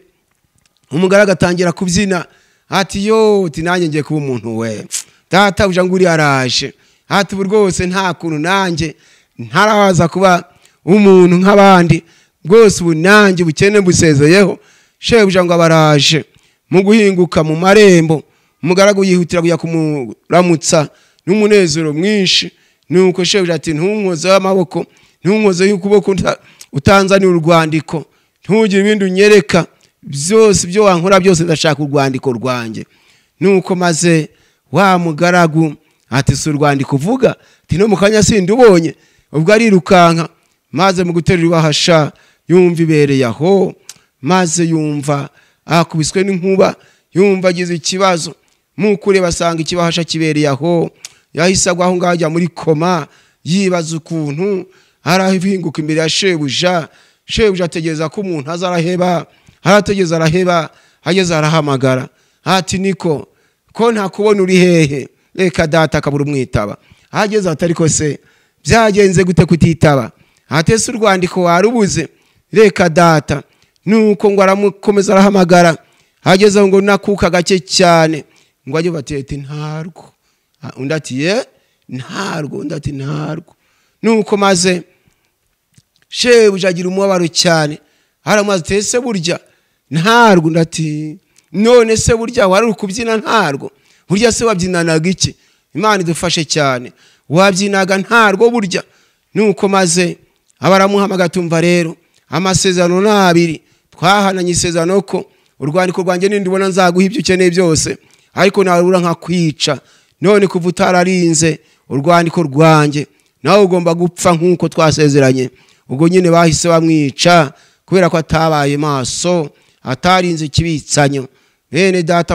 umugaragu atangira kubyina ati yo, ati nanjye ngiye kuba umuntu we, databuja ngo uri araje, ati ubu rwose nta kuntu nanjye ntaraza kuba umuntu nk'abandi, rwose ubu nanjye ubukene busezeyeho. Shebuja ngo abaraje, mu guhinguka mu marembo umugaragu yihutira kujya kumuramutsa n'umunezero mwinshi. Nuko shebuja ati ntunkoze amaboko, ntunkoze y'ukuboko utanzanira urwandiko, ntugire ibindi unyereka, byose byo wankora byose ndashaka urwandiko rwanjye. Nuko maze wa mugaragu ati si urwandiko uvuga, ati no mu kanya sindi ubonye. Ubwo arirukanka, maze mu guterura ibahasha yumva ibereye aho, maze yumva akubiswe n'inkuba, yumva agize ikibazo, mukure basanga ikibahasha kibereye aho, yahise agwa aho ngaho ajya muri koma, yibaza ukuntu arahinguka imbere ya shebuja. Shebuja ategereza ko umuntu azaraheba, arategeza araheba, hageze arahamagara ati niko ko nta kubona uri hehe, reka data akabura umwitaba. Hageze ati ariko se byagenze gute kutitaba, atese urwandiko warubuze, reka data. Nuko ngo aramukomeza arahamagara, hageze ngo nakuka gake cyane, ngo ajye batete ntarwo, undi ati ye ntarwo, undi ati ntarwo. Nuko maze shebuja agira umubabaro cyane, aramaze tese burya ntarwo, undi ati none se burya wari kubyina ntarwo, burya se wabyinanaga iki? Imana idufashe cyane, wabyinaga ntarwo burya. Nuko maze abaramuhamagara, tumva rero amasezerano n'abiri twahananye, isezerano ko urwandiko rwanjye nindibona nzaguha ibyo ukeneye byose, ariko narura nka kwica. None kuva utararinze urwandiko rwanjye, nawe ugomba gupfa nk'uko twasezeranye. Ubwo nyine bahise bamwica, kubera ko atabaye maso, atarinze ikibitsanyo. Mwene data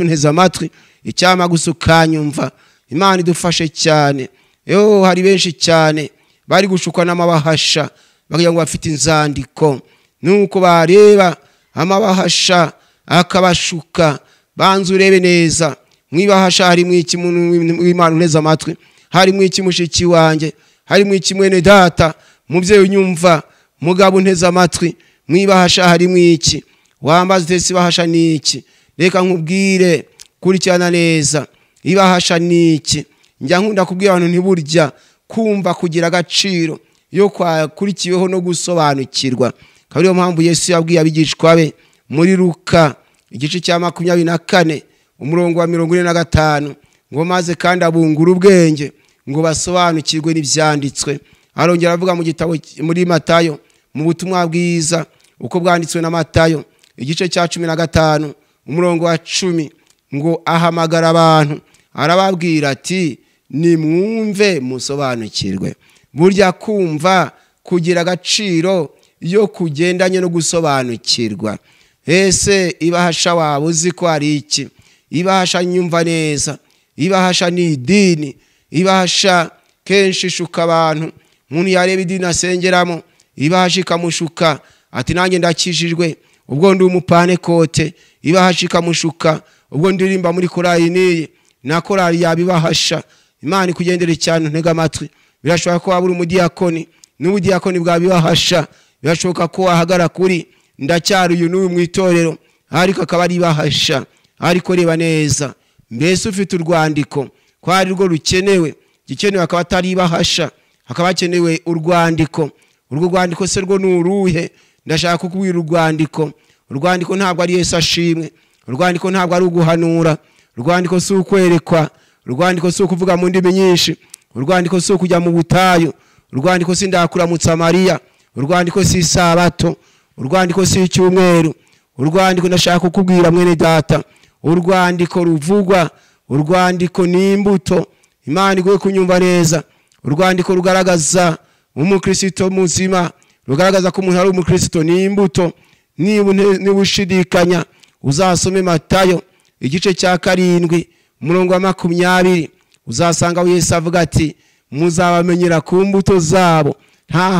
unteze amatwi, icyama gusa ukanyumva. Imana idufashe cyane. Yo hari benshi cyane bari gushukwa n'amabahasha, bagira ngo bafite inzandiko, nuko bareba amabahasha akabashuka. Banze urebe neza, mwibahasha harimo iki muntu w'Imana unteze amatwi, harimo iki mushiki wanjye, harimo iki mwene data, mubyeyi unyumva, mugabo unteze amatwi, mwibahasha harimo iki, wambaze tese ibahasha niki? Reka nkubwire, kurikirana neza, ibahasha niki? Njya nkunda kubwira abantu ntiburya kumva kugira agaciro yo kwakurikiweho no gusobanukirwa. Kabiriyo mpamvu Yesu yabwiye abigishwa be muri Luka igice cya 24 umurongo wa 45, ngo maze kandi abungura ubwenge ngo basobanukirwe n'ibyanditswe. Arongera avuga mu gitabo muri Matayo, mu butumwa bwiza uko bwanditswe na Matayo igice cya 15 umurongo wa 10, ngo ahamagara abantu arababwira ati nimwumve musobanukirwe. Burya kumva kugira agaciro yo kugendanye no gusobanukirwa. Ese ibahasha waba uzi ko ari iki? Ibahasha nyumva neza, ibahasha ni idini. Ibahasha kenshi ishuka abantu, umuntu yareba idini asengeramo, ibahasha ikamushuka ati nanjye ndakijijwe, ubwo ndi umupanekote. Ibahasha ikamushuka ubwo ndirimba muri korali niyi na korali yabibahasha. Imana ikugendere cyane ntega amatwi. Birashoboka ko wabura umudiyakoni n'ubudiyakoni bwabibahasha. Birashoboka ko wahagara kuri ndacyari uyu n'uyu mu itorero ariko akaba ari bahasha. Ariko reba neza, mbese ufite urwandiko ko ari rwo rukenewe, gikenewe akaba atari bahasha, hakaba hakenewe urwandiko. Urwo rwandiko se rwo nuruhe? Ndashaka kukubwira urwandiko. Urwandiko ntabwo ari Yesu ashimwe. Urwandiko ntabwo ari uguhanura. Urwandiko si ukwerekwa. Urwandiko si ukuvuga mu ndimi nyinshi. Urwandiko si ukujya mu butayu. Urwandiko si ndakuramutsa Mariya. Urwandiko si isabato. Urwandiko si icyumweru. Urwandiko ndashaka kukubwira mwene data, urwandiko ruvugwa. Urwandiko ni imbuto. Imana iguhe kunyumva neza. Urwandiko rugaragaza umukristo muzima, rugaragaza ko umuntu ari umukristo ni imbuto. Niba ushidikanya uzasome Matayo igice cya 7 umurongo wa 20, uzasanga Yesu avuga ati muzabamenyera ku mbuto zabo. Nta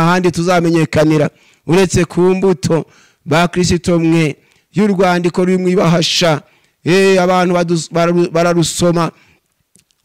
handi tuzamenyekanira uretse ku mbuto. Ba Kristo mwe y'urwandiko ruri mwibahasha. Abantu bararusoma.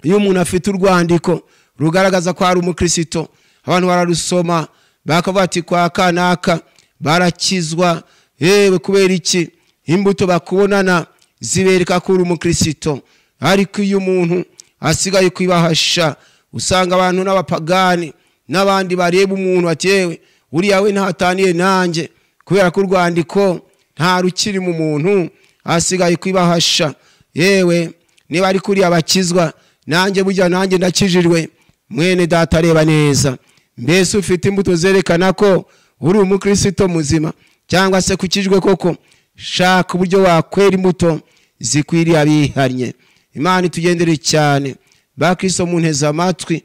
Iyo umuntu afite urwandiko rugaragaza ko ari umukristo, abantu bararusoma bakavuga ati kwa kanaka barakizwa. Yewe kubera iki? Imbuto bakubonana zibereka ko uri umukristo. Ariko iyo umuntu asigaye kwibahasha, usanga abantu n'abapagani n'abandi bareba umuntu ati yewe uriya we ntataniye nanjye, kubera ko urwandiko nta rukiri mu muntu, asigaye kwibahasha. Yewe niba ari kuri abakizwa, nanjye burya nanjye ndakijijwe. Mwene data reba neza, mbese ufite imbuto zerekana ko uri umukristo muzima cyangwa se kukijwe koko? Shaka uburyo wakwera imbuto zikwiriye abihannye. Imana itugendere cyane. Ba Kristo munteza amatwi.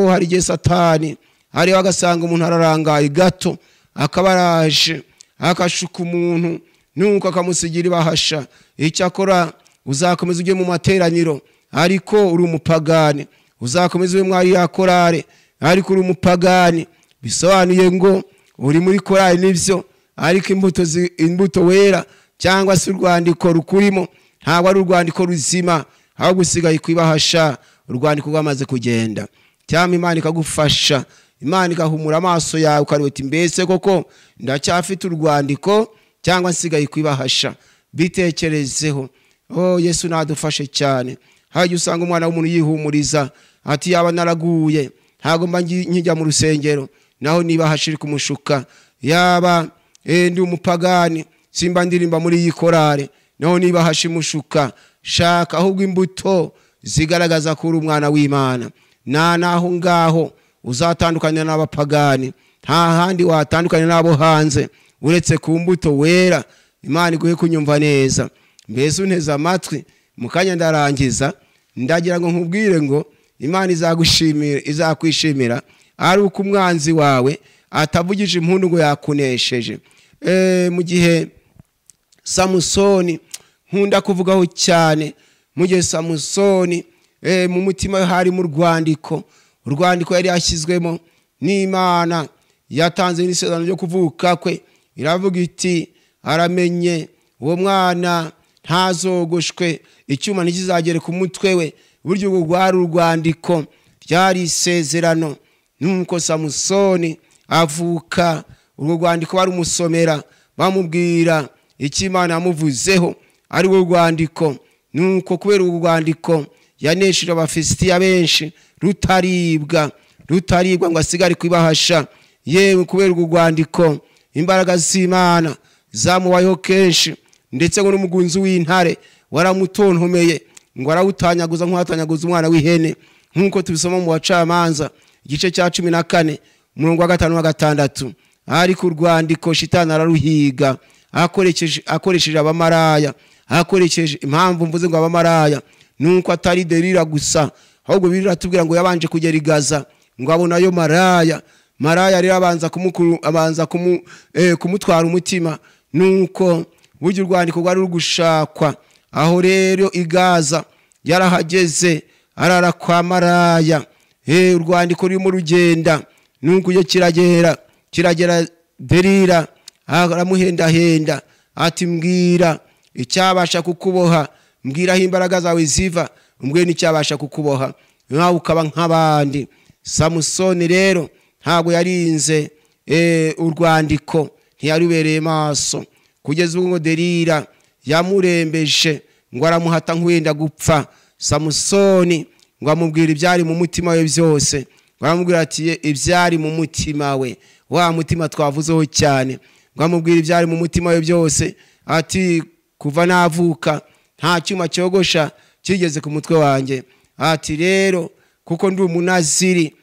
Hari igihe Satani hariho agasanga umuntu ararangaye gato, akabaraje akashuka umuntu nuko akamusigira ibahasha. Icyakora uzakomeza ujye mu materaniro ariko uri umupagani, uzakomeza ube mwari ya korale ariko uri umupagani. Bisobanuye ngo uri muri korali nivyo, ariko imbuto wera cyangwa se urwandiko rukurimo ntabwo ari urwandiko ruzima, aho gusigaye kwibahasha. Urwandiko rwamaze kugenda. Cyangwa Imana ikagufasha, Imana igahumura amaso yawe ukarwita mbese koko ndacyafite urwandiko cyangwa nsigaye kwibahasha. Bitekerezeho. Yesu nadufashe cyane. Haje usanga umwana w'umuntu yihumuriza ati yaba naraguye ntago mba nkijya mu rusengero, naho niba hashiri kumushuka. Yaba ndi umupagani simba ndirimba muri iyi korale, naho niba hashimushuka. Shaka ahubwo imbuto zigaragaza ko uri umwana w'Imana. Naho ngaho uzatandukanya n'abapagani. Nta handi watandukanya nabo hanze uretse ku mbuto wera. Imana iguhe kunyumva neza. Mbese unteza amatwi, mukanya ndarangiza. Ndagira ngo nkubwire ngo Imana izakwishimira ari uko umwanzi wawe atavugije impundu ngo yakunesheje. Mu gihe Samusoni nkunda kuvugaho cyane, mu gihe Samusoni mu mutima hari mu rwandiko. Urwandiko yari yashyizwemo n'Imana, yatanze n'isezerano ryo kuvuka kwe. Iravuga iti aramenye uwo mwana ntazogoshwe, icyuma ntikizagere ku mutwe we. Buryo ubwo rwari urwandiko, ryari isezerano. Nuko Samusoni avuka, urwo rwandiko barumusomera bamubwira icyo Imana yamuvuzeho ari wo rwandiko. Nuko kubera urwo rwandiko yanesheje Abafilisitiya benshi rutaribwa ngo asigare kwibahasha. Yewe kubera urwo rwandiko imbaraga z'Imana zamubayeho kenshi, ndetse ngo n'umugunzi w'intare waramutontomeye ngo arawutanyaguza nk'uwatanyaguza umwana w'ihene, nk'uko tubisoma mu Bacamanza igice cya 14 umurongo wa 5 na 6. Ariko urwandiko shitani araruhiga akoresheje abamaraya. Akoresheje impamvu mvuze ngo abamaraya nuko atari Delila gusa, ahubwo biratubwira ngo yabanje kugera i Gaza ngo abonayo maraya rero abanza kumutwara umutima. Nuko buryo urwandiko rwari rugushakwa. Aho rero i Gaza yarahageze arara kwa maraya. Urwandiko rurimo rugenda. Nuko iyo kiragera Delila aramuhendahenda ati mbwira icyabasha kukuboha, mbwiraho imbaraga zawe ziva, umbwire n'icyabasha kukuboha nawe ukaba nk'abandi. Samusoni rero ntabwo yarinze urwandiko, ntiyarubereye maso kugeza ubwo Delila yamurembeje ngo aramuhata nk'uwenda gupfa. Samusoni ngo amubwire ibyari mu mutima we byose, ngo aramubwira ati ibyari mu mutima we, wa mutima twavuzeho cyane, ngo amubwire ibyari mu mutima we byose, ati kuva navuka nta cyuma cyogosha kigeze ku mutwe wanjye, ati rero kuko ndi umunaziri,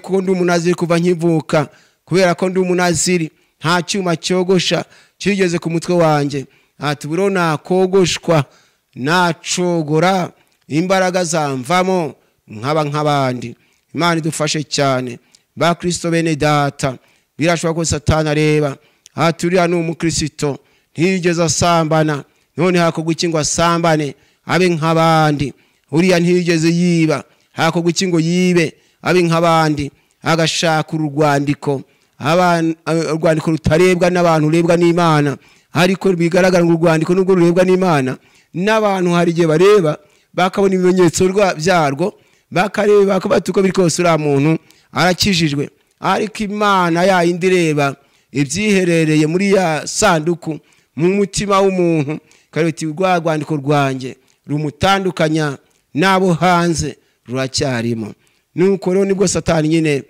kuko ndi umunaziri kuva nkivuka, kubera ko ndi umunaziri nta cyuma cyogosha kigeze ku mutwe wanjye, ati buro nakogoshwa nacogora imbaraga zamvamo nkaba nk'abandi. Imana idufashe cyane ba Kristo bene data. Birashoboka ko Satani areba ati uriya ni umukristo ntiyigeze asambana, none hakorwa iki ngo asambane abe nk'abandi? Uriya ntiyigeze yiba, hakorwa iki ngo yibe abe nk'abandi? Agashaka urwandiko, urwandiko rutarebwa n'abantu, urebwa n'Imana, ariko bigaragara ngo urwandiko nubwo rurebwa n'Imana n'abantu hari igihe bareba bakabona ibimenyetso byarwo, bakareba bakabatuko biri kose uriya muntu arakijijwe, ariko Imana yayindi ireba ibyiherereye muri ya sanduku mu mutima w'umuntu, kareti rwa rwandiko rwanjye rumutandukanya n'abo hanze ruracyarimo. Nuko rero nibwo Satani nyine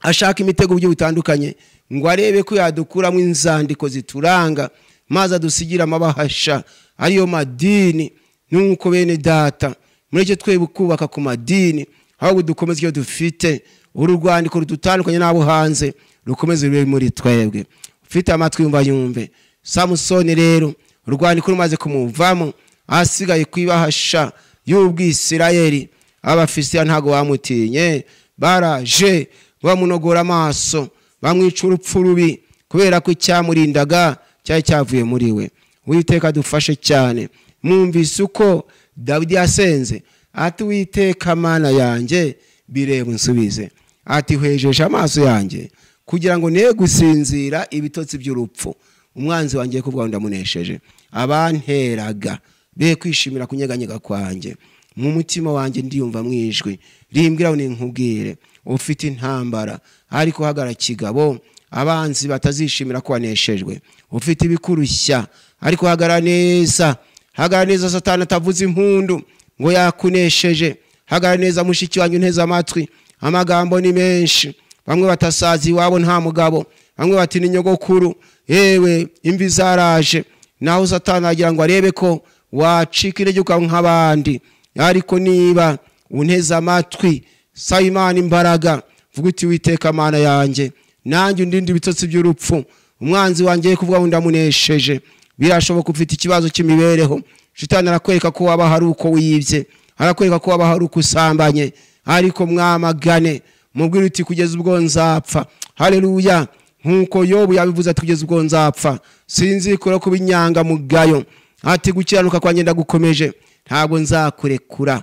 ashaka imitego by'uburyo butandukanye ngo arebe ko yadukuramo inzandiko zituranga, maze adusigira amabahasha ariyo madini. Nuko bene data, mureke twebwe kubaka ku madini, ahubwo dukomeze icyo dufite, uru rwandiko rudutandukanye n'abo hanze rukomeze rube muri twebwe. Ufite amatwi yumva yumve. Samusoni rero urwandiko rumaze kumuvamo, asigaye kwibahasha y'Ubwisirayeli, Abafilistiya ntago bamutinye, baraje bamunogora amaso, bamwica urupfu rubi, kubera ko icyamurindaga cyari cyavuye muri we. Uwiteka dufashe cyane. Mwumvise uko Dawidi yasenze ati Uwiteka Mana yanjye bireba unsubize, ati hwejesha amaso yanjye kugira ngo ne gusinzira ibitotsi by'urupfu. Umwanzi wanjye kuvuga ndamunesheje, abanteraga be kwishimira kunyeganyega kwanjye, mu mutima wanjye ndiyumva mwijwi rimbwira ngo ninkubwire ufite intambara, ariko hagara kigabo abanzi batazishimira ko waneshejwe. Ufite ibikurushya, ariko hagara neza, hagara neza Satani atavuze impundu ngo yakunesheje. Hagara neza mushiki wanyu nteze amatwi, amagambo ni menshi, bamwe batasazi iwabo nta mugabo, bamwe bati ni nyogokuru, yewe imvi zaraje. Naho Satani agira ngo arebe ko wacika intege nk'abandi, ariko niba unteze amatwi saba Imana imbaraga, vuga uti Uwiteka Mana yanjye nanjye undinde ibitotsi by'urupfu, umwanzi wanjye kuvuga ngo ndamunesheje. Birashoboka ufite ikibazo cy'imibereho, Shitani arakwereka ko waba hari uko wiyibye, arakwereka ko waba hari uko usambanye, ariko mwamagane mubwire uti kugeza ubwo nzapfa. Haleluya. Nkuko Yobu yabivuze ati kugeza ubwo nzapfa sinzikora kuba inyangamugayo, ati gukiranuka kwanjye ndagukomeje, ntabwo nzakurekura.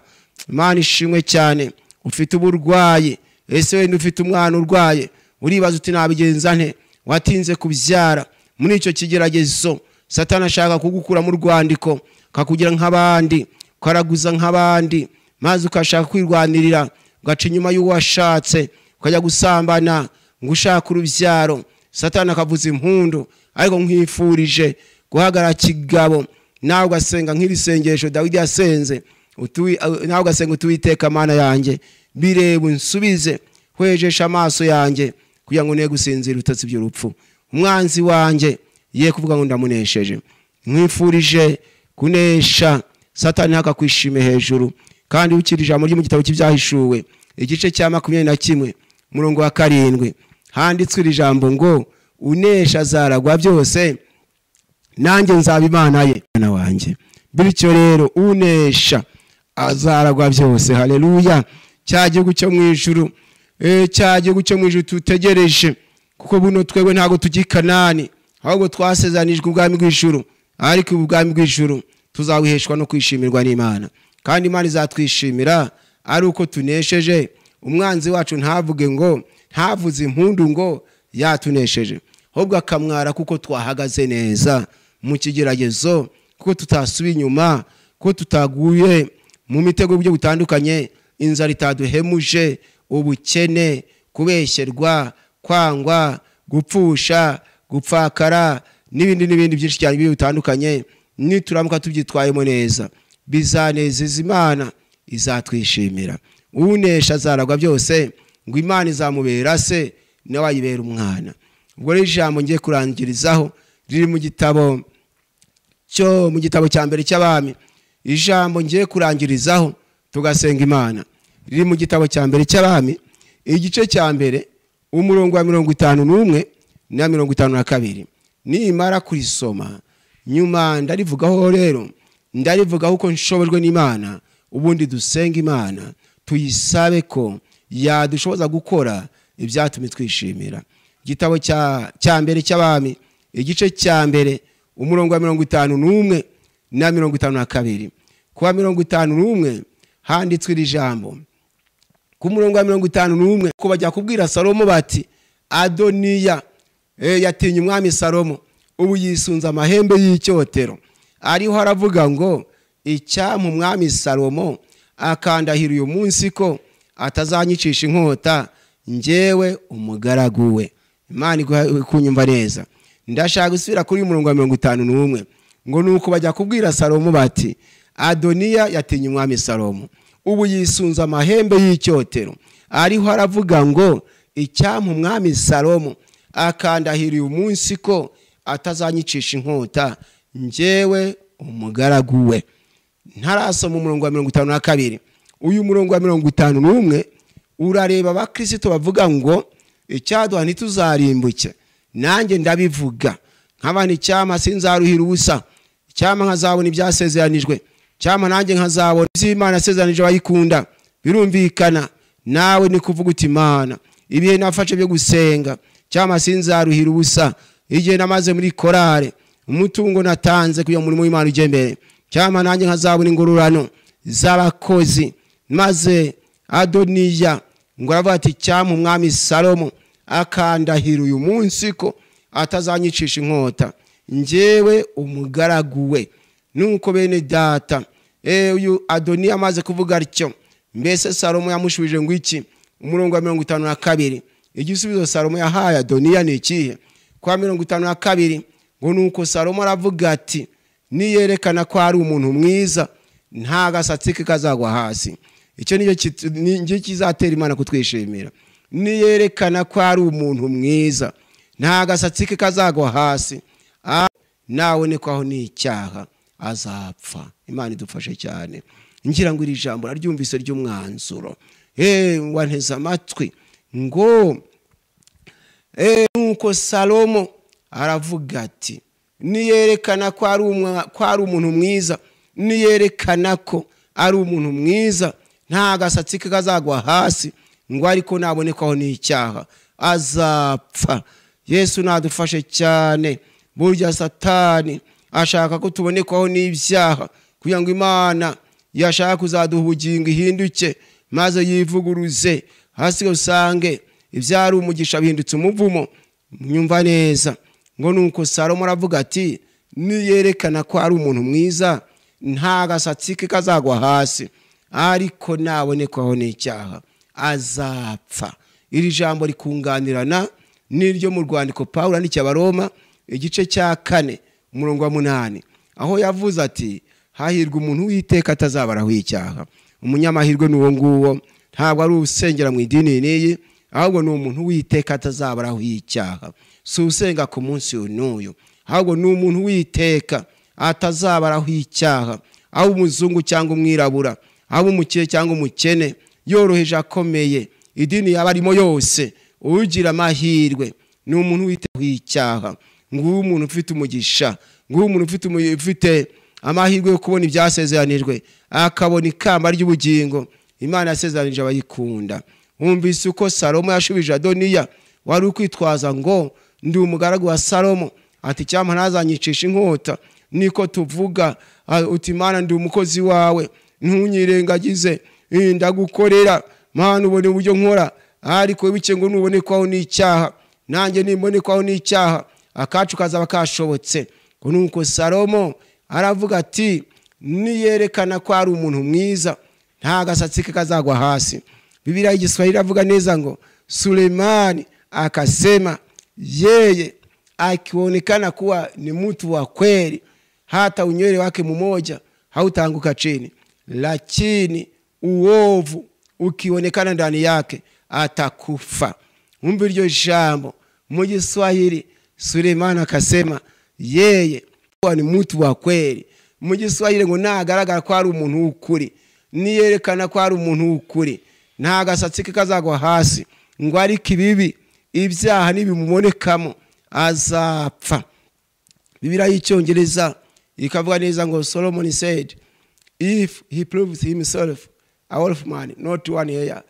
Imana ishimwe cyane. Ufite uburwayi, ese wenda ufite umwana urwaye, uribaza uti nabigenza nte? Watinze kubyara, muri icyo kigeragezo Satani ashaka kugukura mu rwandiko, kakugira nk'abandi, ukaraguza nk'abandi, maze ukashaka kwirwanirira, ugaca inyuma y'uwashatse, ukajya gusambana ngo ushaka urubyaro. Satani akavuza impundu, ariko nkwifurije guhagara kigabo, nawe ugasenga nk'iri sengesho Dawidi yasenze, nawe ugasenga uti Uwiteka Mana yanjye bireba unsubize, hwejesha amaso yanjye kugira ngo ne gusinzira ibitotsi by'urupfu. Umwanzi wanjye ye kuvuga ngo ndamunesheje. Nkwifurije kunesha Satani hakakwishime hejuru, kandi ukiri ijambo ryo mu gitabo cy'ibyahishuwe igice cya 21 murongo wa 7 handitswe iri jambo ngo unesha azaragwa byose, nanjye nzaba Imana ye Mana wanjye. Bityo rero unesha azaragwa byose. Haleluya. Cya gihugu cyo mu ijuru, cya gihugu cyo mu ijuru tutegereje, kuko buno twebwe ntago tugikanani, ahubwo twasezanijwe ubwami bw'ijuru, ariko ubwami bw'ijuru tuzawiheshwa no kwishimirwa n'Imana, kandi Imana izatwishimira ari uko tunesheje. Umwanzi wacu ntavuge ngo ntavuze impundu ngo yatunesheje, ahubwo akamwara kuko twahagaze neza mu kigeragezo, ko tutasubiye inyuma, ko tutaguye mu mitego y'uburyo butandukanye, inzara itaduhemuje, ubukene, kubeshyerwa, kwangwa, gupfusha, gupfakara n'ibindi byinshi cyane bitandukanye. Nituramuka tubyitwayemo neza, bizanezeza Imana, izatwishimira. Unesha azaragwa byose, ngo Imana izamubera se, nawe ayibera umwana. Ubwo rero ijambo ngiye kurangirizaho riri mu gitabo cya mbere cy'Abami. Ijambo ngiye kurangirizaho tugasenga Imana riri mu gitabo cya mbere cy'Abami, igice cya mbere, umurongo wa 51 na 52. Nimara kurisoma nyuma ndarivugaho rero, ndarivugaho uko nshobojwe n'Imana, ubundi dusenga Imana tuyisabe ko yadushoboza gukora ibyatumye twishimira. Igitabo cya mbere cy'Abami, igice cya mbere, umurongo wa 51 na 52. Kuwa 51 handitswe iri jambo. Ku murongo wa 51 ko bajya kubwira Salomo bati, Adoniya yatinye umwami Salomo, ubu yisunza amahembe y'icyotero. Ariho aravuga ngo, icyampa umwami Salomo akandahira uyu munsi ko atazanyicisha inkota, njyewe umugaragu we. Imana kunyumva neza. Ndashaka gusubira kuri umurongo wa 51 ngo nuko bajya kubwira Salomo bati, Adoniya yatinye umwami Salomo, ubu yisunza amahembe y'icyotero. Ariho aravuga ngo, icyampa umwami Salomo akandahira uyu munsi ko atazanyicisha inkota, njyewe umugaragu we. Ntarasoma umurongo wa 52. Uyu murongo wa 51 urareba abakristo bavuga ngo, icyaduha ntituzarimbuke. Nanjye ndabivuga nk'abana, icyama sinzaruhira ubusa, icyama nkazabona ibyasezeranijwe, icyama nanjye nkazabona iby'Imana yasezeranije abayikunda. Birumvikana nawe ni kuvuga uti, Imana, ibihe nafashe byo gusenga, icyama sinzaruhira ubusa. Igihe namaze muri korale, umutungo natanze kugira umurimo w'Imana ujye mbere, icyama nanjye nkazabona ingororano z'abakozi. Maze Adoniya ngo aravuga ati, icyampa umwami Salomo akandahira uyu munsi ko atazanyicisha inkota, njyewe umugaragu we. Nuko bene data, uyu Adoniya amaze kuvuga atyo, mbese Salomo yamushubije ngo iki? Umurongo wa 52. Igisubizo Salomo yahaye Adoniya ni ikihe? Kwa 52 ngo nuko Salomo aravuga ati, niyerekana ko ari umuntu mwiza, nta gasatsi ke kazagwa hasi. Icyo niyo kizatera Imana kutwishimira. Niyerekana ko ari umuntu mwiza, nta gasatsi ke kazagwa hasi, nawe ni kwaho ni icyaha azapfa. Imana idufashe cyane. Ngira ngo iri jambo raryumvise ry'umwanzuro, wanteze amatwi ngo, nuko Salomo aravuga ati, niyerekana ko ari umuntu mwiza, niyerekana ko ari umuntu mwiza, nta gasatsi ke kazagwa hasi, ngo ariko nabonekaho n'icyaha azapfa. Yesu nadufashe cyane. Burya Satani ashaka ko tubonekaho n'ibyaha kugira ngo Imana yashaka kuzaduha ubugingo ihinduke, maze yivuguruze hasi usange ibyari umugisha bihindutse umuvumo. Nyumva neza ngo nuko Salomo aravuga ati, niyerekana ko ari umuntu mwiza, nta gasatsi ke kazagwa hasi, ariko nabonekaho n'icyaha azapfa. Iri jambo rikunganirana n'iryo mu rwandiko Pawulo yandikiye Abaroma, igice cya 4 umurongo wa 8, aho yavuze ati, hahirwa umuntu w'iteka atazabaraho icyaha. Umunyamahirwe n'uwo nguwo, ntabwo ari usengera mu idini n'iyi, ahubwo ni umuntu w'iteka atazabaraho icyaha. Si usenga ku munsi n'uyu, ahubwo ni umuntu w'iteka atazabaraho icyaha. Aho umuzungu cyangwa umwirabura, aho umukire cyangwa umukene, yoroheje akomeye, idini yaba arimo yose, ugira amahirwe ni umuntu w'iteka icyaha. Nguwo umuntu ufite umugisha, nguwo umuntu ufite amahirwe yo kubona ibyasezeranijwe, akabona ikamba ry'ubugingo Imana yasezeranije abayikunda. Umvise uko Salomo yashubije Adoniya wari ukwitwaza ngo, ndi umugaragu wa Salomo, ati cyampa ntazanyicisha inkota. Niko tuvuga uti, Imana ndi umukozi wawe, ntunyirengagize, ndagukorera Mana ubone uburyo nkora, ariko bice ngo nubonekwaho n'icyaha, nanjye nimbonekwaho n'icyaha, akacu kazaba kashobotse. Nuko Salomo aravuga ati niyerekana ko ari umuntu mwiza nta gasatsi ke kazagwa hasi. Biblia y'Igiswahili avuga neza ngo Sulemani akasema yeye akionekana kuwa ni mtu wa kweli hata unywele wake mmoja hautaanguka chini, lakini uovu ukionekana ndani yake atakufa. Umbe iryo jambo mu Giswahili Sulemani akasema yeye kuwa ni mtu wa kweli. Mu Giswahili ngo nagaragara ko ari umuntu w'ukuri, niyerekana ko ari umuntu w'ukuri nta gasatsi ke kazagwa hasi, ngo ari kibibi ibyaha nibimubonekamo azapfa. Biblia y'Icyongereza ikavuga neza ngo Solomon said, if he proves himself a wolfman, not one hair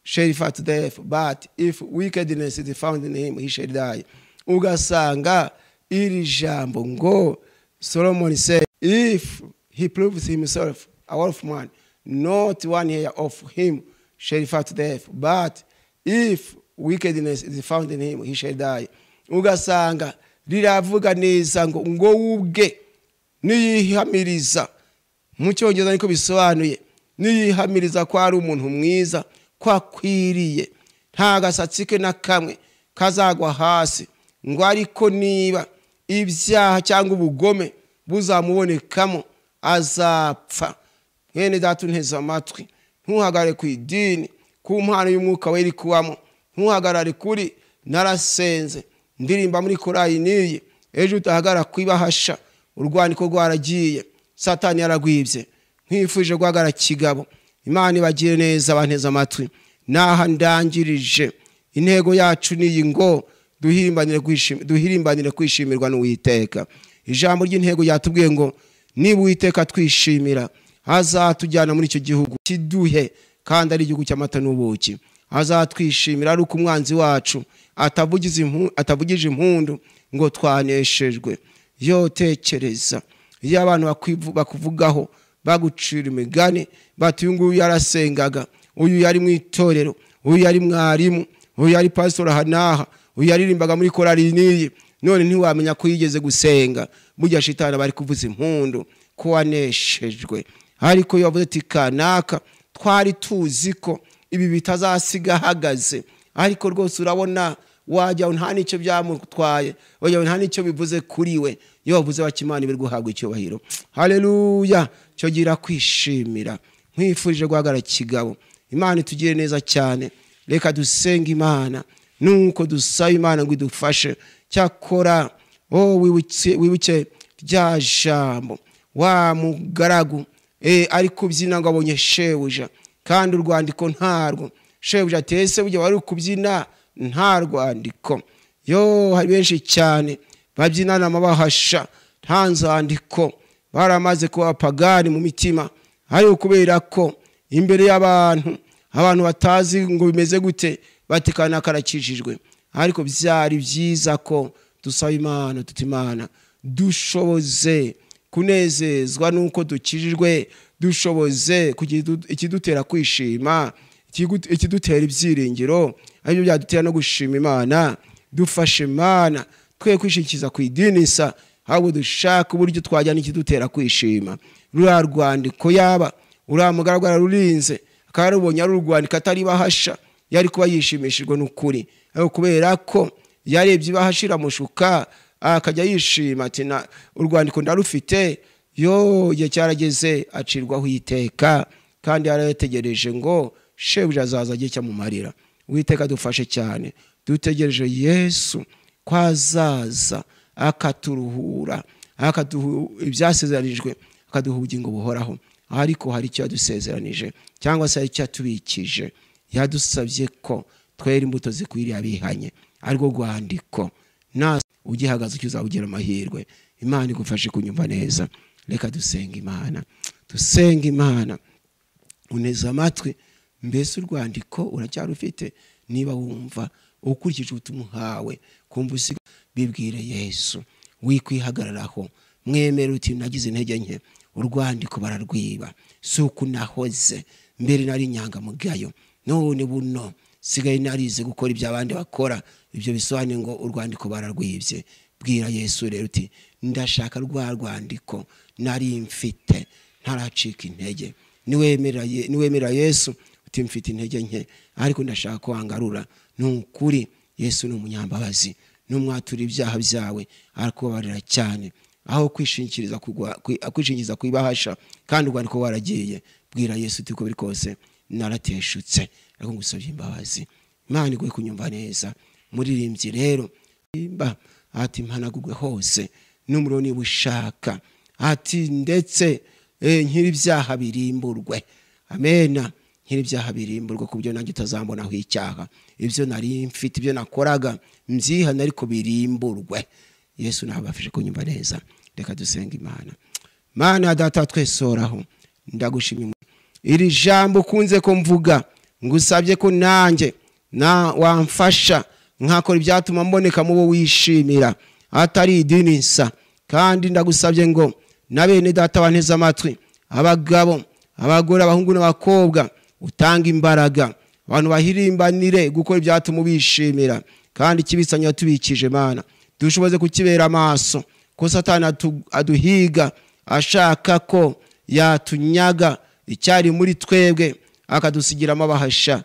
shall fall to death, but if wickedness is found in him, he shall die. Ugasanga iri jambo ngo Solomon said, if he proves himself a wolfman, not one hair of him shall fall to death, but if wickedness is found in him, he shall die. Ugasanga riravuga neza ngo ubwe niyihamiriza, mu Cyongereza niko bisobanuye, niyihamiriza ko ari umuntu mwiza, kwa kwiriye nta gasatsi ke na kamwe kazagwa hasi, ngo ariko niba ibyaha cyangwa ubugome buzamubonekamo azapfa. Mwene data unteze amatwi, ntuhagare ku idini, ku mpano y'Umwuka wera kuwamo, ntuhagarare kuri narasenze ndirimba muri korali niyi, ejo utahagara kwibahasha urwandiko rwaragiye, Satani yaragwibye. Nkwifuje guhagara kigabo. Imana ibagire neza abanteze amatwi. Naha ndangirije, intego yacu niyi ngo duhirimbanire kwishimirwa n'Uwiteka. Ijambo ry'intego yatubwiye ngo niba Uwiteka twishimira azatujyana muri icyo gihugu kiduhe kandi ari igihugu cy'amata n'ubuki. Azatwishimira ari uko umwanzi wacu atavugije impundu ngo twaneshejwe. Yo tekereza iyo abantu bakuvugaho bagucira imigani bati uyu nguyu yarasengaga, uyu yari mu itorero, uyu yari mwarimu, uyu yari pastor hanaha, uyu yaririmbaga muri korali niyi, none ntiwamenya ko yigeze gusenga. Burya shitani bari kuvuza impundu ko waneshejwe. Ariko yavuze ati kanaka twari tuzi ko ibi bitazasiga hagaze, ariko rwose urabona wajya nta nicyo byamutwaye, wajya nta nicyo bivuze kuri we. Yo bavuze bakimana biri guhabwa icyubahiro. Haleluya. Cyo gira kwishimira. Nkwifurije guhagara kigabo. Imana itugire neza cyane. Reka dusenga Imana nuko dusaba Imana ngo idufashe. Cyakora wibuke rya jambo wa mugaragu ari kubyina ngo abonye shebuja, kandi urwandiko ntarwo. Shebuja atese burya wari kubyina nta rwandiko. Yo hari benshi cyane babyinana amabahasha nta nzandiko, baramaze kuba pagani mu mitima, ariko kubera ko imbere y'abantu batazi ngo bimeze gute batikana karakijijwe. Ariko byari byiza ko dusaba Imana tuti Imana dushoboze kunezezwa nuko dukijijwe, dushoboze ikidutera kwishima, ikidutera ibyiringiro, aribyo byadutera no gushima Imana. Dufashe Imana twe kwishikiza ku idinisa, ahubwo dushaka uburyo twajyana ikidutera kwishima. Rura rwandiko yaba uramugaragara rurinze akarubonye ari urwandiko atari bahasha, yari kuba yishimishijwe n'ukuri. Ariko kubera ko yarebye bahashira mushuka akajya yishima ati na urwandiko ndarufite, yo igihe cyarageze acirwaho iteka, kandi yarategereje ngo shebuja azaza agiye cyamumarira. Uwiteka dufashe cyane, dutegereje Yesu kwazaza akaturuhura, akaduha ibyasezeranijwe, akaduha ubugingo buhoraho. Ariko hari icyo yadusezeranije cyangwa se icyo yatubikije. Yadusabye ko twera imbuto zikwiriye abihanye, ariko rwandiko na ugihagaze cyuzawugira amahirwe. Imana igufashe kunyumva neza. Reka dusenga Imana, dusenga Imana. Uneza amatwi, mbese urwandiko uracyarufite? Niba wumva ukurikije ubutumwa hawe kumva usiga, bibwire Yesu, wikwihagararaho, mwemere uti nagize intege nke, urwandiko bararwiba, suko nahoze mbere nari inyangamugayo, none buno sigaye narize gukora ibyo abandi bakora. Ibyo bisobanuye ngo urwandiko bararwibye. Bwira Yesu rero uti ndashaka rwa rwandiko nari mfite ntaracika intege. Niwemera Yesu uti mfite intege nke ariko ndashaka ko wangarura, nukuri Yesu ni umunyambabazi, numwatura ibyaha byawe arakubabarira cyane. Aho kwishingiza kwibahasha kandi urwaniko waragiye, bwira Yesu uti ko biri kose narateshutse ariko ngusabye imbabazi. Imana iguhe kunyumva neza. Muririmbyi rero ati mpanagurwe hose n'umuro niba ushaka, ati ndetse nkiri ibyaha birimburwe. Amena. Nkiri ibyaha birimburwe kubyo nanjye utazambonaho icyaha. Ibyo nari mfite, ibyo nakoraga mbyihana ariko birimburwe. Yesu nabafashe kunyumva neza. Reka dusenga Imana. Mana data twesoraho, ndagushimye iri jambo kunze ko mvuga, ngusabye ko nanjye wamfasha nkakora ibyatuma mboneka mu bo wishimira atari idini nsa. Kandi ndagusabye ngo na bene data banteze amatwi, abagabo, abagore, abahungu n'abakobwa, utanga imbaraga abantu bahirimbanire gukora ibyatuma bishimira. Kandi kibisanya tubikije Mana, dushoboze kukibera amaso ko Satani aduhiga ashaka ko yatunyaga icyari muri twebwe akadusigira amabahasha.